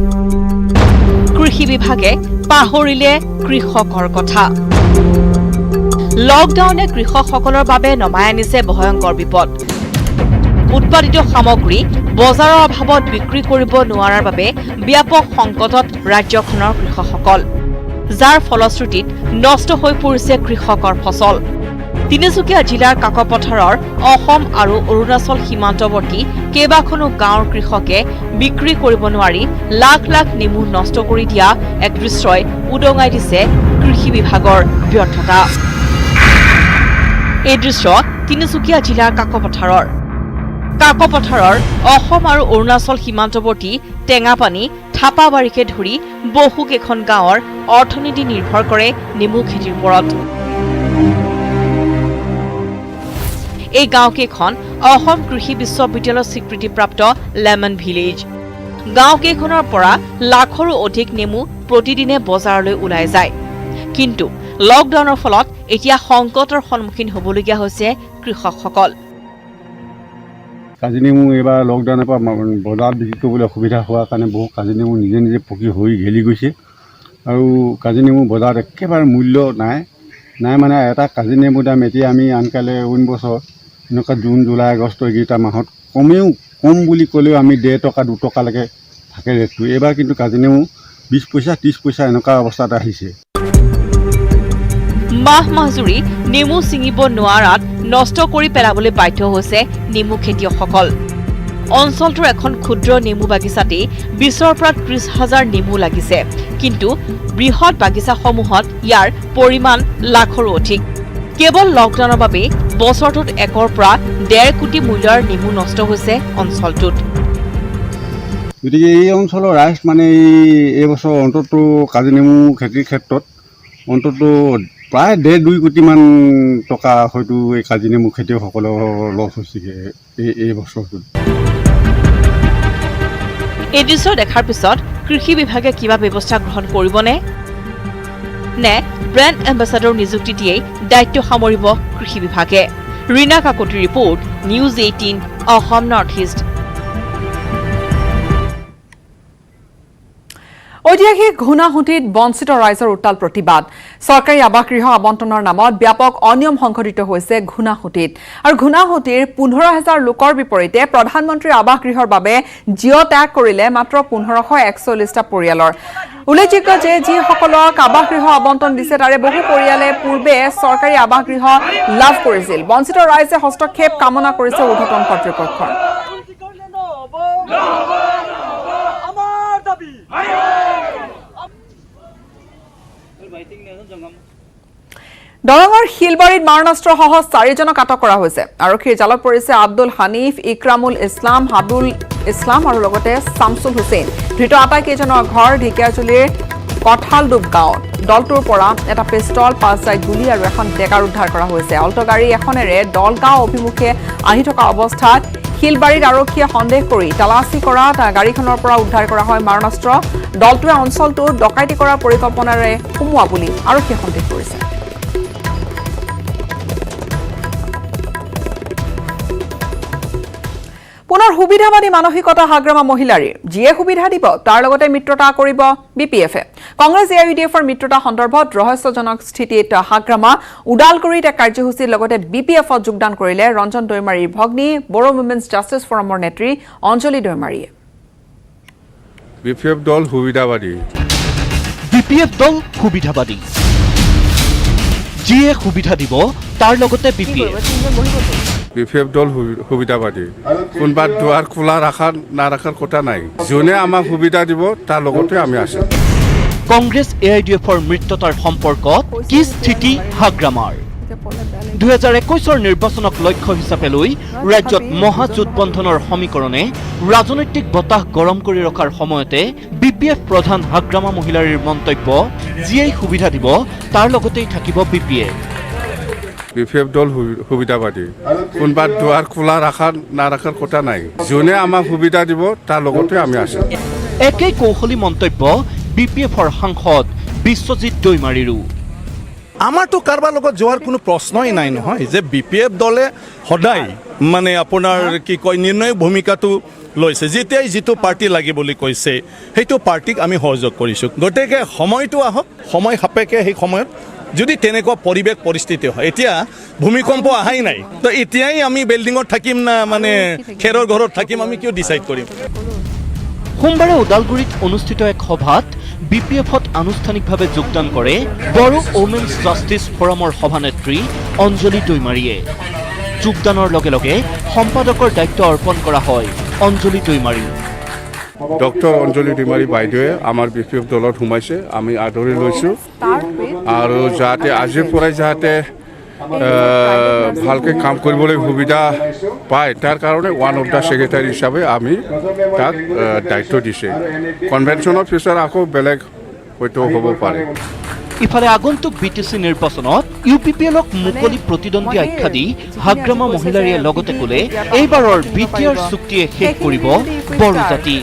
কৃষি বিভাগে পাহৰিলে কৃষকৰ কথা। লকডাউনে কৃষকসকলৰ বাবে নমাই আনিছে ভয়ংকৰ বিপদ। উৎপাদিত সামগ্ৰী বজাৰৰ অভাৱত বিক্ৰী কৰিব নোৱাৰাৰ বাবে ব্যাপক সংকটত ৰাজ্যখনৰ কৃষকসকল, যাৰ ফলশ্ৰুতিত নষ্ট হৈ পৰিছে কৃষকৰ ফচল। তিনিচুকীয়া জিলাৰ কাকপথাৰৰ অসম আৰু অৰুণাচল সীমান্তৱৰ্তী কেইবাখনো গাঁৱৰ কৃষকে বিক্ৰী কৰিব নোৱাৰি লাখ লাখ নেমু নষ্ট কৰি দিয়া এক দৃশ্যই উদঙাই দিছে কৃষি বিভাগৰ ব্যৰ্থতা। এই দৃশ্য তিনিচুকীয়া জিলাৰ কাকপথাৰৰ। কাকপথাৰৰ অসম আৰু অৰুণাচল সীমান্তৱৰ্তী টেঙাপানী থাপাবাৰীকে ধৰি বহুকেইখন গাঁৱৰ অৰ্থনীতি নিৰ্ভৰ কৰে নেমু খেতিৰ ওপৰত। এই গাঁওকেইখন অসম কৃষি বিশ্ববিদ্যালয়ৰ স্বীকৃতিপ্ৰাপ্ত লেমন ভিলেজ। গাঁওকেইখনৰ পৰা লাখৰো অধিক নেমু প্ৰতিদিনে বজাৰলৈ ওলাই যায়। কিন্তু লকডাউনৰ ফলত এতিয়া সংকটৰ সন্মুখীন হ'বলগীয়া হৈছে কৃষকসকল। কাজি নেমু এইবাৰ লকডাউনৰ পৰা বজাৰত বিক্ৰী কৰিবলৈ অসুবিধা হোৱাৰ কাৰণে বহু কাজি নেমু নিজে নিজে পকি হৈ গেলি গৈছে আৰু কাজি নেমু বজাৰত একেবাৰে মূল্য নাই মানে এটা কাজি নেমুৰ দাম এতিয়া আমি আনকালে অইন বছৰ এনেকুৱা জুন জুলাই আগষ্ট এইকেইটা মাহত কম বুলি ক'লেও আমি 1.5 টকা 2 টকালৈকে থাকে ৰেটটো। এইবাৰ কিন্তু কাজি নেমু 20 পইচা 30 পইচা এনেকুৱা অৱস্থাত আহিছে। মাহ জুৰি নেমু ছিঙিব নোৱাৰাত নষ্ট কৰি পেলাবলৈ বাধ্য হৈছে নেমু খেতিয়কসকল। অঞ্চলটোৰ এখন ক্ষুদ্ৰ নেমু বাগিচাতেই 20ৰ পৰা 30,000 নেমু লাগিছে, কিন্তু বৃহৎ বাগিচাসমূহত ইয়াৰ পৰিমাণ লাখৰো অধিক। কেৱল লকডাউনৰ বাবে বছৰটোত 1 পৰা 1.5 কোটি মূল্যৰ নেমু নষ্ট হৈছে অঞ্চলটোত। গতিকে এই অঞ্চলৰ ৰাইজ মানে এই বছৰ অন্তত কাজি নেমু খেতিৰ ক্ষেত্ৰত অন্তত প্ৰায় 1.5-2 কোটিমান টকা হয়তো এই কাজি নেমু খেতিয়কসকলৰ লছ হৈছেগৈ এই বছৰটোত। এই দৃশ্য দেখাৰ পিছত কৃষি বিভাগে কিবা ব্যৱস্থা গ্ৰহণ কৰিবনে নে ব্ৰেণ্ড এম্বেচাডৰ নিযুক্তি দিয়েই দায়িত্ব সামৰিব কৃষি বিভাগে? ৰীনা কাকতিৰ report, news 18 Assam North east. ঐতিহাসিক ঘূনাসুঁতিত বঞ্চিত ৰাইজৰ উত্তাল প্ৰতিবাদ। চৰকাৰী আৱাসগৃহ আবণ্টনৰ নামত ব্যাপক অনিয়ম সংঘটিত হৈছে ঘূনাসুঁতিত। আৰু ঘূনাসুঁতিৰ 15,000 লোকৰ বিপৰীতে প্ৰধানমন্ত্ৰীৰ আৱাসগৃহৰ বাবে জিঅ' ত্যাগ কৰিলে মাত্ৰ 1541টা পৰিয়ালৰ। উল্লেখযোগ্য যে যিসকলক আৱাসগৃহ আবণ্টন দিছে তাৰে বহু পৰিয়ালে পূৰ্বে চৰকাৰী আৱাসগৃহ লাভ কৰিছিল। বঞ্চিত ৰাইজে হস্তক্ষেপ কামনা কৰিছে ঊৰ্ধ্বতন কৰ্তৃপক্ষৰ। দৰঙৰ শিলবাৰীত মাৰণাস্ত্ৰসহ 4জনক আটক কৰা হৈছে। আৰক্ষীৰ জালত পৰিছে আব্দুল হানিফ, ইক্ৰামুল ইছলাম, হাবুল ইছলাম আৰু লগতে শামছুল হুছেইন। ধৃত আটাইকেইজনৰ ঘৰ ঢেকীয়াজুলিৰ কঠালডুব গাঁৱত। দলটোৰ পৰা এটা পিষ্টল, 5 জাই গুলী আৰু এখন ডেকাৰ উদ্ধাৰ কৰা হৈছে। অল্ট গাড়ী এখনেৰে দলগাঁও অভিমুখে আহি থকা অৱস্থাত শিলবাৰীত আৰক্ষীয়ে সন্দেহ কৰি তালাচী কৰাত গাড়ীখনৰ পৰা উদ্ধাৰ কৰা হয় মাৰণাস্ত্ৰ। দলটোৱে অঞ্চলটোত ডকাইতি কৰাৰ পৰিকল্পনাৰে সোমোৱা বুলি আৰক্ষীয়ে সন্দেহ কৰিছে। পুনৰ সুবিধাবাদী মানসিকতা হাগ্ৰামা মহিলাৰীৰ। যিয়ে সুবিধা দিব তাৰ লগতে মিত্ৰতা কৰিব BPF-এ। কংগ্ৰেছ AIUDF-ৰ মিত্ৰতা সন্দৰ্ভত ৰহস্যজনক স্থিতিত হাগ্ৰামা। ওদালগুৰিত এক কাৰ্যসূচীৰ লগতে BPF-ত যোগদান কৰিলে ৰঞ্জন দৈমাৰীৰ ভগ্নী বড়ো উইমেন্স জাষ্টিছ ফৰামৰ নেত্ৰী অঞ্জলি দৈমাৰীয়ে। BPF দল সুবিধাবাদী। BPF দল সুবিধাবাদী। যিয়ে সুবিধা দিব তাৰ লগতে BPF দল সুবিধাবাদী। কোনোবা দুৱাৰ খোলা নাৰাখাৰ কথা নাই। যোনে আমাক সুবিধা দিব তাৰ লগতে আমি আছো। কংগ্ৰেছ AIUDF-ৰ মিত্ৰতাৰ সম্পৰ্কত কি স্থিতি হাগ্ৰামাৰ? 2021ৰ নিৰ্বাচনক লক্ষ্য হিচাপে লৈ ৰাজ্যত মহাজোটবন্ধনৰ সমীকৰণে ৰাজনৈতিক বতাহ গৰম কৰি ৰখাৰ সময়তে BPF প্ৰধান হাগ্ৰামা মহিলাৰীৰ মন্তব্য, যিয়েই সুবিধা দিব তাৰ লগতেই থাকিব BPF। BPF দল সুবিধাবাদী। কোনোবা দুৱাৰ খোলা নাৰাখাৰ কথা নাই। যোনে আমাক সুবিধা দিব তাৰ লগতে আমি আছো। একেই কৌশলী মন্তব্য BPF-ৰ সাংসদ বিশ্বজিৎ দৈমাৰীৰো। আমাৰতো কাৰোবাৰ লগত যোৱাৰ কোনো প্ৰশ্নই নাই নহয় যে BPF দলে সদায় মানে আপোনাৰ কি কয় নিৰ্ণায়ক ভূমিকাটো লৈছে। যেতিয়াই যিটো পাৰ্টি লাগে বুলি কৈছে সেইটো পাৰ্টিক আমি সহযোগ কৰিছোঁ। গতিকে সময়টো আহক, সময় সাপেক্ষে সেই সময়ত যদি তেনেকুৱা পৰিৱেশ পৰিস্থিতি হয়। এতিয়া ভূমিকম্প অহাই নাই, তো এতিয়াই আমি বিল্ডিঙত থাকিম না মানে খেৰৰ ঘৰত থাকিম, আমি কিয় ডিচাইড কৰিম? সোমবাৰে ওদালগুৰিত অনুষ্ঠিত এক সভাত BPF-ত আনুষ্ঠানিকভাৱে যোগদান কৰে বড়ো উইমেন্স জাষ্টিছ ফৰামৰ সভানেত্ৰী অঞ্জলি দৈমাৰীয়ে। যোগদানৰ লগে লগে সম্পাদকৰ দায়িত্ব অৰ্পণ কৰা হয় অঞ্জলি দৈমাৰী। ডক্টৰ অঞ্জলি দৈমাৰী বাইদেৱে আমাৰ BPF দলত সোমাইছে, আমি আদৰি লৈছোঁ। আৰু যাতে আজিৰ পৰাই যাতে ভালকৈ কাম কৰিবলৈ সুবিধা পায় তাৰ কাৰণে ওৱান অফ দ্য ছেক্ৰেটাৰী হিচাপে আমি তাক দায়িত্ব দিছে কনভেনশ্যন অফিচাৰ আকৌ বেলেগ হয়তো হ'ব পাৰে ইফালে আগন্তুক বিটিচি নিৰ্বাচনত UPPLক মুকলি প্ৰতিদ্বন্দ্বী আখ্যা দি হাগ্ৰামা মহিলাৰীয়ে লগতে ক'লে এইবাৰৰ BTR চুক্তিয়ে শেষ কৰিব বড়ো জাতিক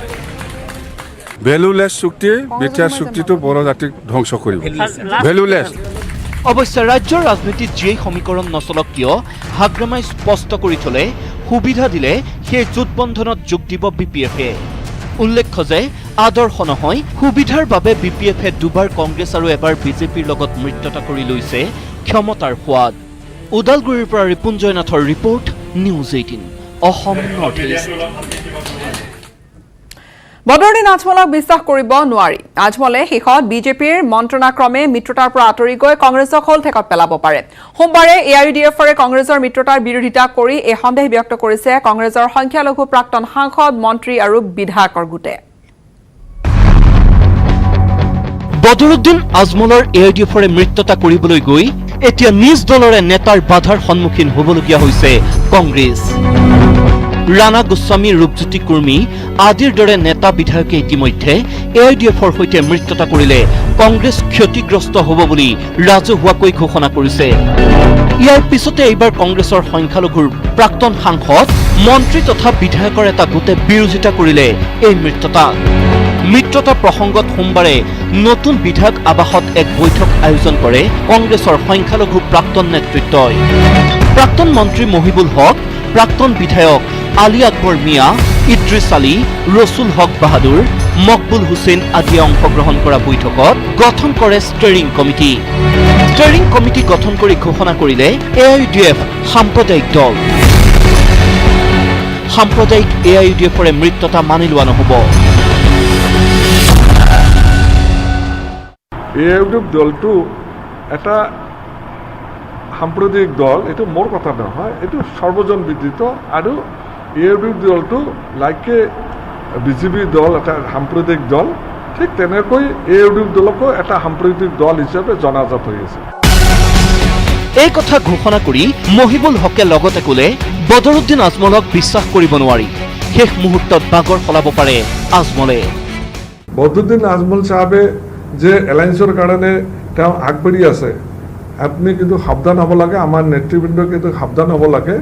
ভেলুলেছ চুক্তিয়ে BTR চুক্তিটো বড়ো জাতিক ধ্বংস কৰিব ভেলুলেছ অৱশ্যে ৰাজ্যৰ ৰাজনীতিত যিয়েই সমীকৰণ নচলক কিয় হাগ্ৰামাই স্পষ্ট কৰি থলে সুবিধা দিলে সেই জোটবন্ধনত যোগ দিব BPFে উল্লেখ্য যে আদৰ্শ নহয় সুবিধাৰ বাবে BPFে দুবাৰ কংগ্ৰেছ আৰু এবাৰ বিজেপিৰ লগত মিত্ৰতা কৰি লৈছে ক্ষমতাৰ সোৱাদ ওদালগুৰিৰ পৰা ৰিপুঞ্জয় নাথৰ report news 18 Assam North east Badruddin আজমলক বিশ্বাস কৰিব নোৱাৰি আজমলে শেষত বিজেপিৰ মন্ত্ৰণাক্ৰমে মিত্ৰতাৰ পৰা আঁতৰি গৈ কংগ্ৰেছক হলঠেকত পেলাব পাৰে সোমবাৰে AIUDFৰে কংগ্ৰেছৰ মিত্ৰতাৰ বিৰোধিতা কৰি এই সন্দেহ ব্যক্ত কৰিছে কংগ্ৰেছৰ সংখ্যালঘু প্ৰাক্তন সাংসদ মন্ত্ৰী আৰু বিধায়কৰ গোটে বদৰুদ্দিন আজমলৰ AIUDFৰে মিত্ৰতা কৰিবলৈ গৈ এতিয়া নিজ দলৰে নেতাৰ বাধাৰ সন্মুখীন হ'বলগীয়া হৈছে কংগ্ৰেছ ৰাণা গোস্বামী ৰূপজ্যোতি কুৰ্মী আদিৰ দৰে নেতা বিধায়কে ইতিমধ্যে AIUDFৰ সৈতে মিত্ৰতা কৰিলে কংগ্ৰেছ ক্ষতিগ্ৰস্ত হ'ব বুলি ৰাজহুৱাকৈ ঘোষণা কৰিছে ইয়াৰ পিছতে এইবাৰ কংগ্ৰেছৰ সংখ্যালঘুৰ প্ৰাক্তন সাংসদ মন্ত্ৰী তথা বিধায়কৰ এটা গোটে বিৰোধিতা কৰিলে এই মিত্ৰতা প্ৰসংগত সোমবাৰে নতুন বিধায়ক আৱাসত এক বৈঠক আয়োজন কৰে কংগ্ৰেছৰ সংখ্যালঘু প্ৰাক্তন নেতৃত্বই প্ৰাক্তন মন্ত্ৰী মহিবুল হক প্ৰাক্তন বিধায়ক আলী আকবৰ মিয়া ইদ্ৰিছ আলী ৰসুল হক বাহাদুৰ মকবুল হুছেইন আদিয়ে অংশগ্ৰহণ কৰা বৈঠকত গঠন কৰে ষ্টেৰিং কমিটি গঠন কৰি ঘোষণা কৰিলে AIUDF সাম্প্ৰদায়িক দল সাম্প্ৰদায়িক AIUDFৰে মিত্ৰতা মানি লোৱা নহ'ব AIUDF দলটো এটা সাম্প্ৰদায়িক দল এইটো মোৰ কথা নহয় এইটো সৰ্বজন বিদিত আৰু AIUDF দলটো লাইকে বিজেপি দল এটা সাম্প্ৰদায়িক দল ঠিক তেনেকৈ AIUDF দলকো এটা সাম্প্ৰদায়িক দল হিচাপে জনাজাত হৈ আছে এই কথা ঘোষণা কৰি মহিবুল হকে লগতে ক'লে বদৰুদ্দিন আজমলক বিশ্বাস কৰিব নোৱাৰি শেষ মুহূৰ্তত বাগৰ সলাব পাৰে আজমলে বদৰুদ্দিন আজমল সাহেবে যে এলায়েন্সৰ কাৰণে তেওঁ আগবাঢ়ি আছে আপুনি কিন্তু সাৱধান হ'ব লাগে আমাৰ নেতৃবৃন্দ কিন্তু সাৱধান হ'ব লাগে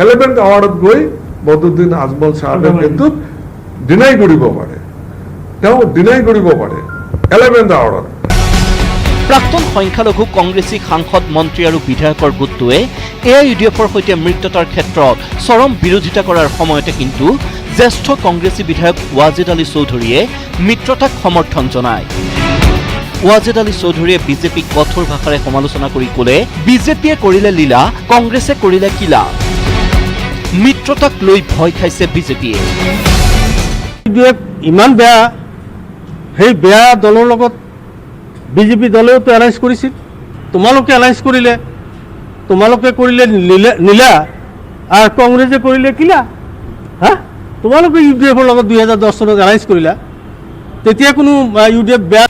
11th আৱাৰ্ডত গৈ বদৰুদ্দিন আজমল সাহেবে কিন্তু ডিনাই কৰিব পাৰে 11th আৱাৰ্ডত প্ৰাক্তন সংখ্যালঘু কংগ্ৰেছী সাংসদ মন্ত্ৰী আৰু বিধায়কৰ গোটটোৱে AIUDFৰ সৈতে মিত্ৰতাৰ ক্ষেত্ৰত চৰম বিৰোধিতা কৰাৰ সময়তে কিন্তু জ্যেষ্ঠ কংগ্ৰেছী বিধায়ক ৱাজিদ আলী চৌধুৰীয়ে মিত্ৰতাক সমৰ্থন জনায় ৱাজিদ আলী চৌধুৰীয়ে বিজেপিক কঠোৰ ভাষাৰে সমালোচনা কৰি ক'লে বিজেপিয়ে কৰিলে লীলা কংগ্ৰেছে কৰিলে কিলা মিত্ৰতাক লৈ ভয় খাইছে বিজেপিয়ে ইমান বেয়া সেই বেয়া দলৰ লগত বিজেপি দলেওতো এলায়েন্স কৰিছিল তোমালোকে এলায়েন্স কৰিলে নীলা আৰু কংগ্ৰেছে কৰিলে কিলা হা তোমালোকে UDFৰ লগত 2010 চনত এলায়েন্স কৰিলা তেতিয়া কোনো UDF বেয়া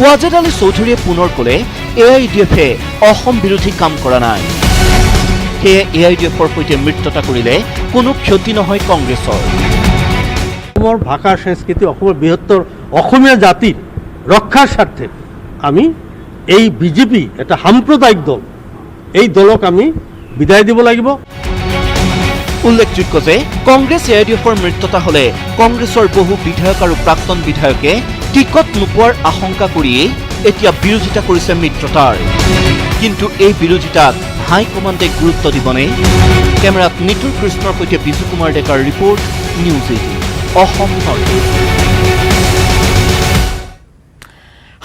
ৱাজিদ আলী চৌধুৰীয়ে পুনৰ ক'লে AIUDFে অসম বিৰোধী কাম কৰা নাই সেয়ে AIUDFৰ সৈতে মিত্ৰতা কৰিলে কোনো ক্ষতি নহয় কংগ্ৰেছৰ অসমৰ ভাষা সংস্কৃতি অসমৰ বৃহত্তৰ অসমীয়া জাতিৰ ৰক্ষাৰ স্বাৰ্থে আমি এই বিজেপি এটা সাম্প্ৰদায়িক দল এই দলক আমি বিদায় দিব লাগিব উল্লেখযোগ্য যে কংগ্ৰেছ AIUDFৰ মিত্ৰতা হলে কংগ্ৰেছৰ বহু বিধায়ক আৰু প্ৰাক্তন বিধায়কে টিকট নোপোৱাৰ আশংকা কৰিয়েই এতিয়া বিৰোধিতা কৰিছে মিত্ৰতাৰ কিন্তু এই বিৰোধিতাত হাইকমাণ্ডে গুৰুত্ব দিবনে কেমেৰাত নিতুল কৃষ্ণৰ সৈতে বিজু কুমাৰ ডেকাৰ ৰিপৰ্ট নিউজ 18 অসম নৰ্থ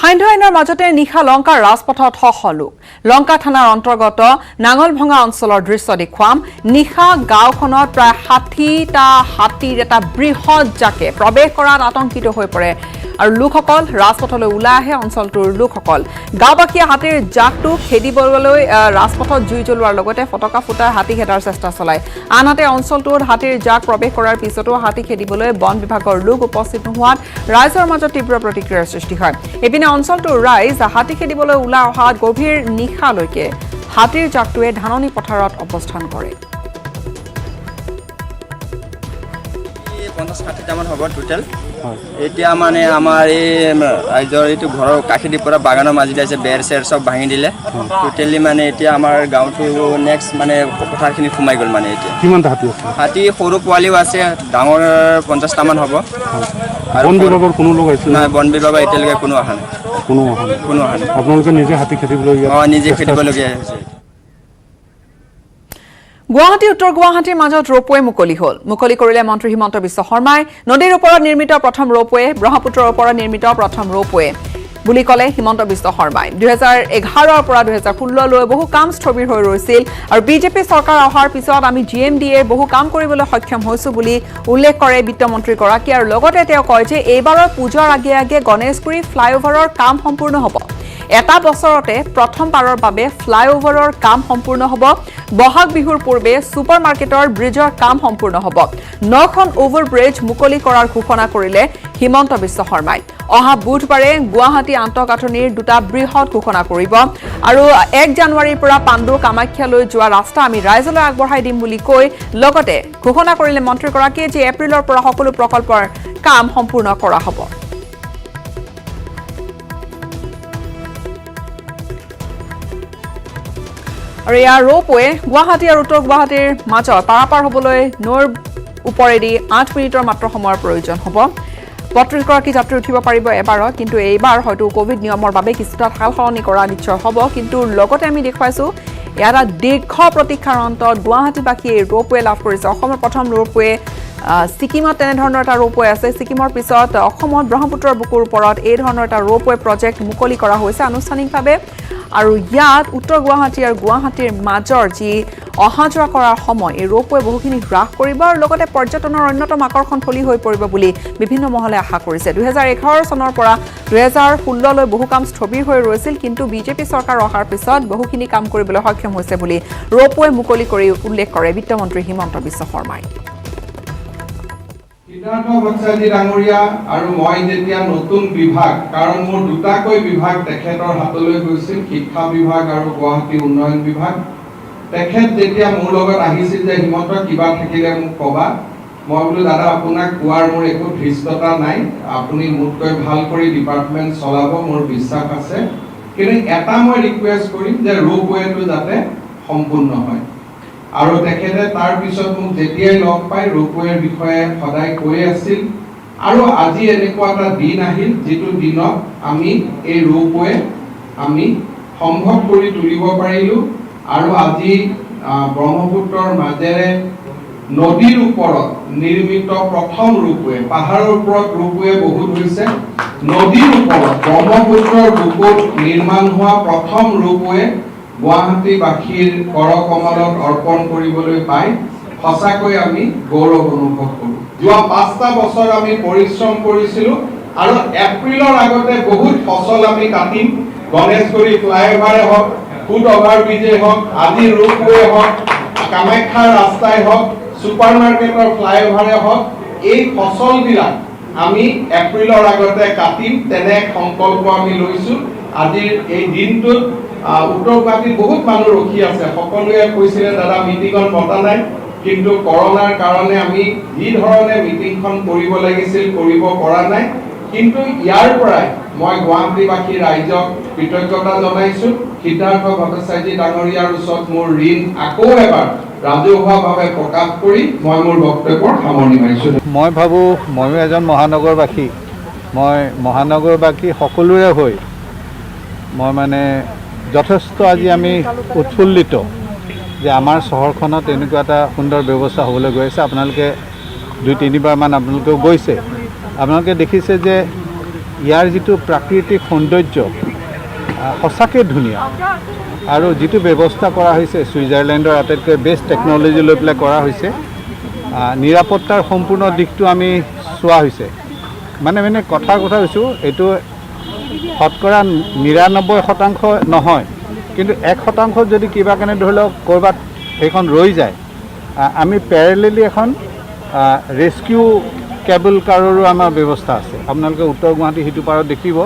সান্ধ্য আইনৰ মাজতে নিশা লংকাৰ ৰাজপথত লোক লংকা থানাৰ অন্তৰ্গত নাঙলভঙা অঞ্চলৰ দৃশ্য দেখুৱাম নিশা গাঁওখনত প্ৰায় 60টা হাতীৰ এটা বৃহৎ জাকে প্ৰৱেশ কৰাত আতংকিত হৈ পৰে আৰু লোকসকল ৰাজপথলৈ ওলাই আহে অঞ্চলটোৰ লোকসকল গাঁওবাসীয়ে হাতীৰ জাকটো খেদিবলৈ ৰাজপথত জুই জ্বলোৱাৰ লগতে ফটকা ফুটাই হাতী খেদাৰ চেষ্টা চলায় আনহাতে অঞ্চলটোত হাতীৰ জাক প্ৰৱেশ কৰাৰ পিছতো হাতী খেদিবলৈ বন বিভাগৰ লোক উপস্থিত নোহোৱাত ৰাইজৰ মাজত তীব্ৰ প্ৰতিক্ৰিয়াৰ সৃষ্টি হয় এপিনে অঞ্চলটোৰ ৰাইজ হাতী খেদিবলৈ ওলাই অহাত গভীৰ নিশালৈকে হাতীৰ জাকটোৱে ধাননি পথাৰত অৱস্থান কৰে। 50-60টামান হ'ব টোটেল। এতিয়া মানে আমাৰ এই ৰাইজৰ এইটো ঘৰৰ কাষেদি পৰা বাগানৰ মাজেদি আছে, বেৰ চেৰ চব ভাঙি দিলে। টোটেলি মানে এতিয়া আমাৰ গাঁৱটো নেক্সট মানে পথাৰখিনি সোমাই গ'ল মানে এতিয়া। কিমানটা হাতী আছে? হাতী সৰু পোৱালিও আছে, ডাঙৰ 50টামান হ'ব। আৰু বন বিভাগৰ কোনো লোক আহিছে? নাই, বন বিভাগৰ এতিয়ালৈকে কোনো অহা নাই। কোনো অহা নাই। আপোনালোকে নিজে হাতী খেদিবলগীয়া? নিজে খেদিবলগীয়া হৈছে। গুৱাহাটী উত্তৰ গুৱাহাটীৰ মাজত ৰ'পৱে মুকলি কৰিলে মন্ত্ৰী হিমন্ত বিশ্ব শৰ্মাই। নদীৰ ওপৰত নিৰ্মিত প্ৰথম ৰ'পৱে, ব্ৰহ্মপুত্ৰৰ ওপৰত নিৰ্মিত প্ৰথম ৰ'পৱে বুলি ক'লে হিমন্ত বিশ্ব শৰ্মাই। 2011ৰ পৰা 2016লৈ বহু কাম স্থবিৰ হৈ ৰৈছিল আৰু বিজেপি চৰকাৰ অহাৰ পিছত আমি GMDAৰ বহু কাম কৰিবলৈ সক্ষম হৈছো বুলি উল্লেখ কৰে বিত্তমন্ত্ৰীগৰাকী। আৰু লগতে তেওঁ কয় যে এইবাৰৰ পূজাৰ আগে আগে গণেশগুৰি ফ্লাইঅভাৰৰ কাম সম্পূৰ্ণ হ'ব। এটা বছৰতে প্ৰথমবাৰৰ বাবে ফ্লাইঅভাৰৰ কাম সম্পূৰ্ণ হ'ব। বহাগ বিহুৰ পূৰ্বে ছুপাৰ মাৰ্কেটৰ ব্ৰিজৰ কাম সম্পূৰ্ণ হ'ব। 9খন অভাৰব্ৰিজ মুকলি কৰাৰ ঘোষণা কৰিলে হিমন্ত বিশ্ব শৰ্মাই। অহা বুধবাৰে গুৱাহাটী আন্তঃগাঁথনিৰ 2টা বৃহৎ ঘোষণা কৰিব আৰু 1 জানুৱাৰীৰ পৰা পাণ্ডু কামাখ্যালৈ যোৱা ৰাস্তা আমি ৰাইজলৈ আগবঢ়াই দিম বুলি কৈ লগতে ঘোষণা কৰিলে মন্ত্ৰীগৰাকীয়ে যে এপ্ৰিলৰ পৰা সকলো প্ৰকল্পৰ কাম সম্পূৰ্ণ কৰা হ'ব। আৰু ইয়াৰ ৰ'পৱে গুৱাহাটী আৰু উত্তৰ গুৱাহাটীৰ মাজত পাৰাপাৰ হ'বলৈ নৈৰ ওপৰেদি 8 মিনিটৰ মাত্ৰ সময়ৰ প্ৰয়োজন হ'ব। 32গৰাকী যাত্ৰী উঠিব পাৰিব এবাৰত, কিন্তু এইবাৰ হয়তো কোভিড নিয়মৰ বাবে কিছুটা সাল সলনি কৰা নিশ্চয় হ'ব। কিন্তু লগতে আমি দেখুৱাইছোঁ ইয়াত দীৰ্ঘ প্ৰতীক্ষাৰ অন্তত গুৱাহাটীবাসীয়ে ৰ'পৱে লাভ কৰিছে। অসমৰ প্ৰথম ৰ'পৱে ছিকিমত তেনেধৰণৰ এটা ৰ'পৱে আছে। ছিকিমৰ পিছত অসমত ব্ৰহ্মপুত্ৰৰ বুকুৰ ওপৰত এই ধৰণৰ এটা ৰ'পৱে প্ৰজেক্ট মুকলি কৰা হৈছে আনুষ্ঠানিকভাৱে। আৰু ইয়াত উত্তৰ গুৱাহাটী আৰু গুৱাহাটীৰ মাজৰ যি অহা যোৱা কৰাৰ সময় এই ৰ'পৱে বহুখিনি হ্ৰাস কৰিব আৰু লগতে পৰ্যটনৰ অন্যতম আকৰ্ষণথলী হৈ পৰিব বুলি বিভিন্ন মহলে আশা কৰিছে। 2011 চনৰ পৰা 2016লৈ বহু কাম স্থবিৰ হৈ ৰৈছিল, কিন্তু বিজেপি চৰকাৰ অহাৰ পিছত বহুখিনি কাম কৰিবলৈ সক্ষম হৈছে বুলি ৰ'পৱে মুকলি কৰি উল্লেখ কৰে বিত্তমন্ত্ৰী হিমন্ত বিশ্ব শৰ্মাই। সিদ্ধাৰ্থ ভট্টাচাৰ্য ডাঙৰীয়া আৰু মই যেতিয়া নতুন বিভাগ, কাৰণ মোৰ দুটাকৈ বিভাগ তেখেতৰ হাতলৈ গৈছিল, শিক্ষা বিভাগ আৰু গুৱাহাটী উন্নয়ন বিভাগ। তেখেত যেতিয়া মোৰ লগত আহিছিল যে হিমন্ত কিবা থাকিলে মোক ক'বা, মই বোলো দাদা আপোনাক কোৱাৰ মোৰ একো ধৃষ্টতা নাই, আপুনি মোতকৈ ভাল কৰি ডিপাৰ্টমেণ্ট চলাব, মোৰ বিশ্বাস আছে। কিন্তু এটা মই ৰিকুৱেষ্ট কৰিম যে ৰ'পৱেটো যাতে সম্পূৰ্ণ হয়। আৰু তেখেতে তাৰ পিছত মোক যেতিয়াই লগ পাই ৰ'পৱেৰ বিষয়ে সদায় কৈ আছিল। আৰু আজি এনেকুৱা এটা দিন আহিল যিটো দিনত আমি এই ৰ'পৱে আমি সম্ভৱ কৰি তুলিব পাৰিলোঁ। আৰু আজি ব্ৰহ্মপুত্ৰৰ মাজেৰে নদীৰ ওপৰত নিৰ্মিত প্ৰথম ৰূপৱে, পাহাৰৰ ওপৰত ৰূপৱে বহুত হৈছে, নদীৰ ওপৰত ব্ৰহ্মপুত্ৰৰ বুকুত নিৰ্মাণ হোৱা প্ৰথম ৰূপৱে গুৱাহাটীবাসীৰ কৰকমলত অৰ্পণ কৰিবলৈ পাই সঁচাকৈ আমি গৌৰৱ অনুভৱ কৰোঁ। যোৱা 5টা বছৰ আমি পৰিশ্ৰম কৰিছিলোঁ আৰু এপ্ৰিলৰ আগতে বহুত ফচল আমি কাটিম। গণেশগুৰি ফ্লাইঅভাৰে হওক, ফুট অভাৰব্ৰিজেই হওক, আজি ৰূপৱে হওক, কামাখ্যাৰ ৰাস্তাই হওক, ছুপাৰ মাৰ্কেটৰ ফ্লাইঅভাৰে হওক, এই ফচলবিলাক আমি এপ্ৰিলৰ আগতে কাটিম, তেনে সংকল্প আমি লৈছোঁ। আজিৰ এই দিনটোত উত্তৰ গুৱাহাটীত বহুত মানুহ ৰখি আছে। সকলোৱে কৈছিলে দাদা মিটিঙত মতা নাই, কিন্তু কৰোনাৰ কাৰণে আমি যি ধৰণে মিটিংখন কৰিব লাগিছিল কৰিব পৰা নাই। কিন্তু ইয়াৰ পৰাই মই গুৱাহাটীবাসী ৰাইজক কৃতজ্ঞতা জনাইছোঁ। সিদ্ধাৰ্থ ভট্টাচাৰ্য ডাঙৰীয়াৰ ওচৰত মোৰ ঋণ আকৌ এবাৰ ৰাজহুৱাভাৱে প্ৰকাশ কৰি মই মোৰ বক্তব্যৰ সামৰণি মাৰিছোঁ। মই ভাবোঁ ময়ো এজন মহানগৰবাসী, মই মহানগৰবাসী সকলোৰে হৈ মই মানে যথেষ্ট আজি আমি উৎফুল্লিত যে আমাৰ চহৰখনত এনেকুৱা এটা সুন্দৰ ব্যৱস্থা হ'বলৈ গৈ আছে। আপোনালোকে 2-3বাৰমান আপোনালোকেও গৈছে, আপোনালোকে দেখিছে যে ইয়াৰ যিটো প্ৰাকৃতিক সৌন্দৰ্য সঁচাকৈ ধুনীয়া। আৰু যিটো ব্যৱস্থা কৰা হৈছে ছুইজাৰলেণ্ডৰ আটাইতকৈ বেষ্ট টেকন'লজি লৈ পেলাই কৰা হৈছে। নিৰাপত্তাৰ সম্পূৰ্ণ দিশটো আমি চোৱা হৈছে। মানে কথা কৈছোঁ, এইটো শতকৰা 99% নহয়, কিন্তু 1% যদি কিবা কাৰণে ধৰি লওক ক'ৰবাত সেইখন ৰৈ যায়, আমি পেৰেলেলি এখন ৰেস্কিউ কেবল কাৰৰো আমাৰ ব্যৱস্থা আছে। আপোনালোকে উত্তৰ গুৱাহাটী সিটো পাৰত দেখিব।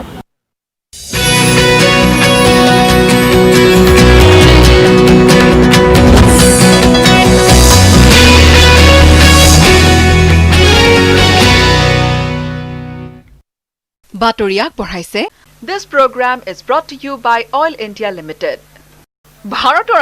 বাতৰি আগবঢ়াইছে This program is brought to you by Oil India Limited. ভাৰতৰ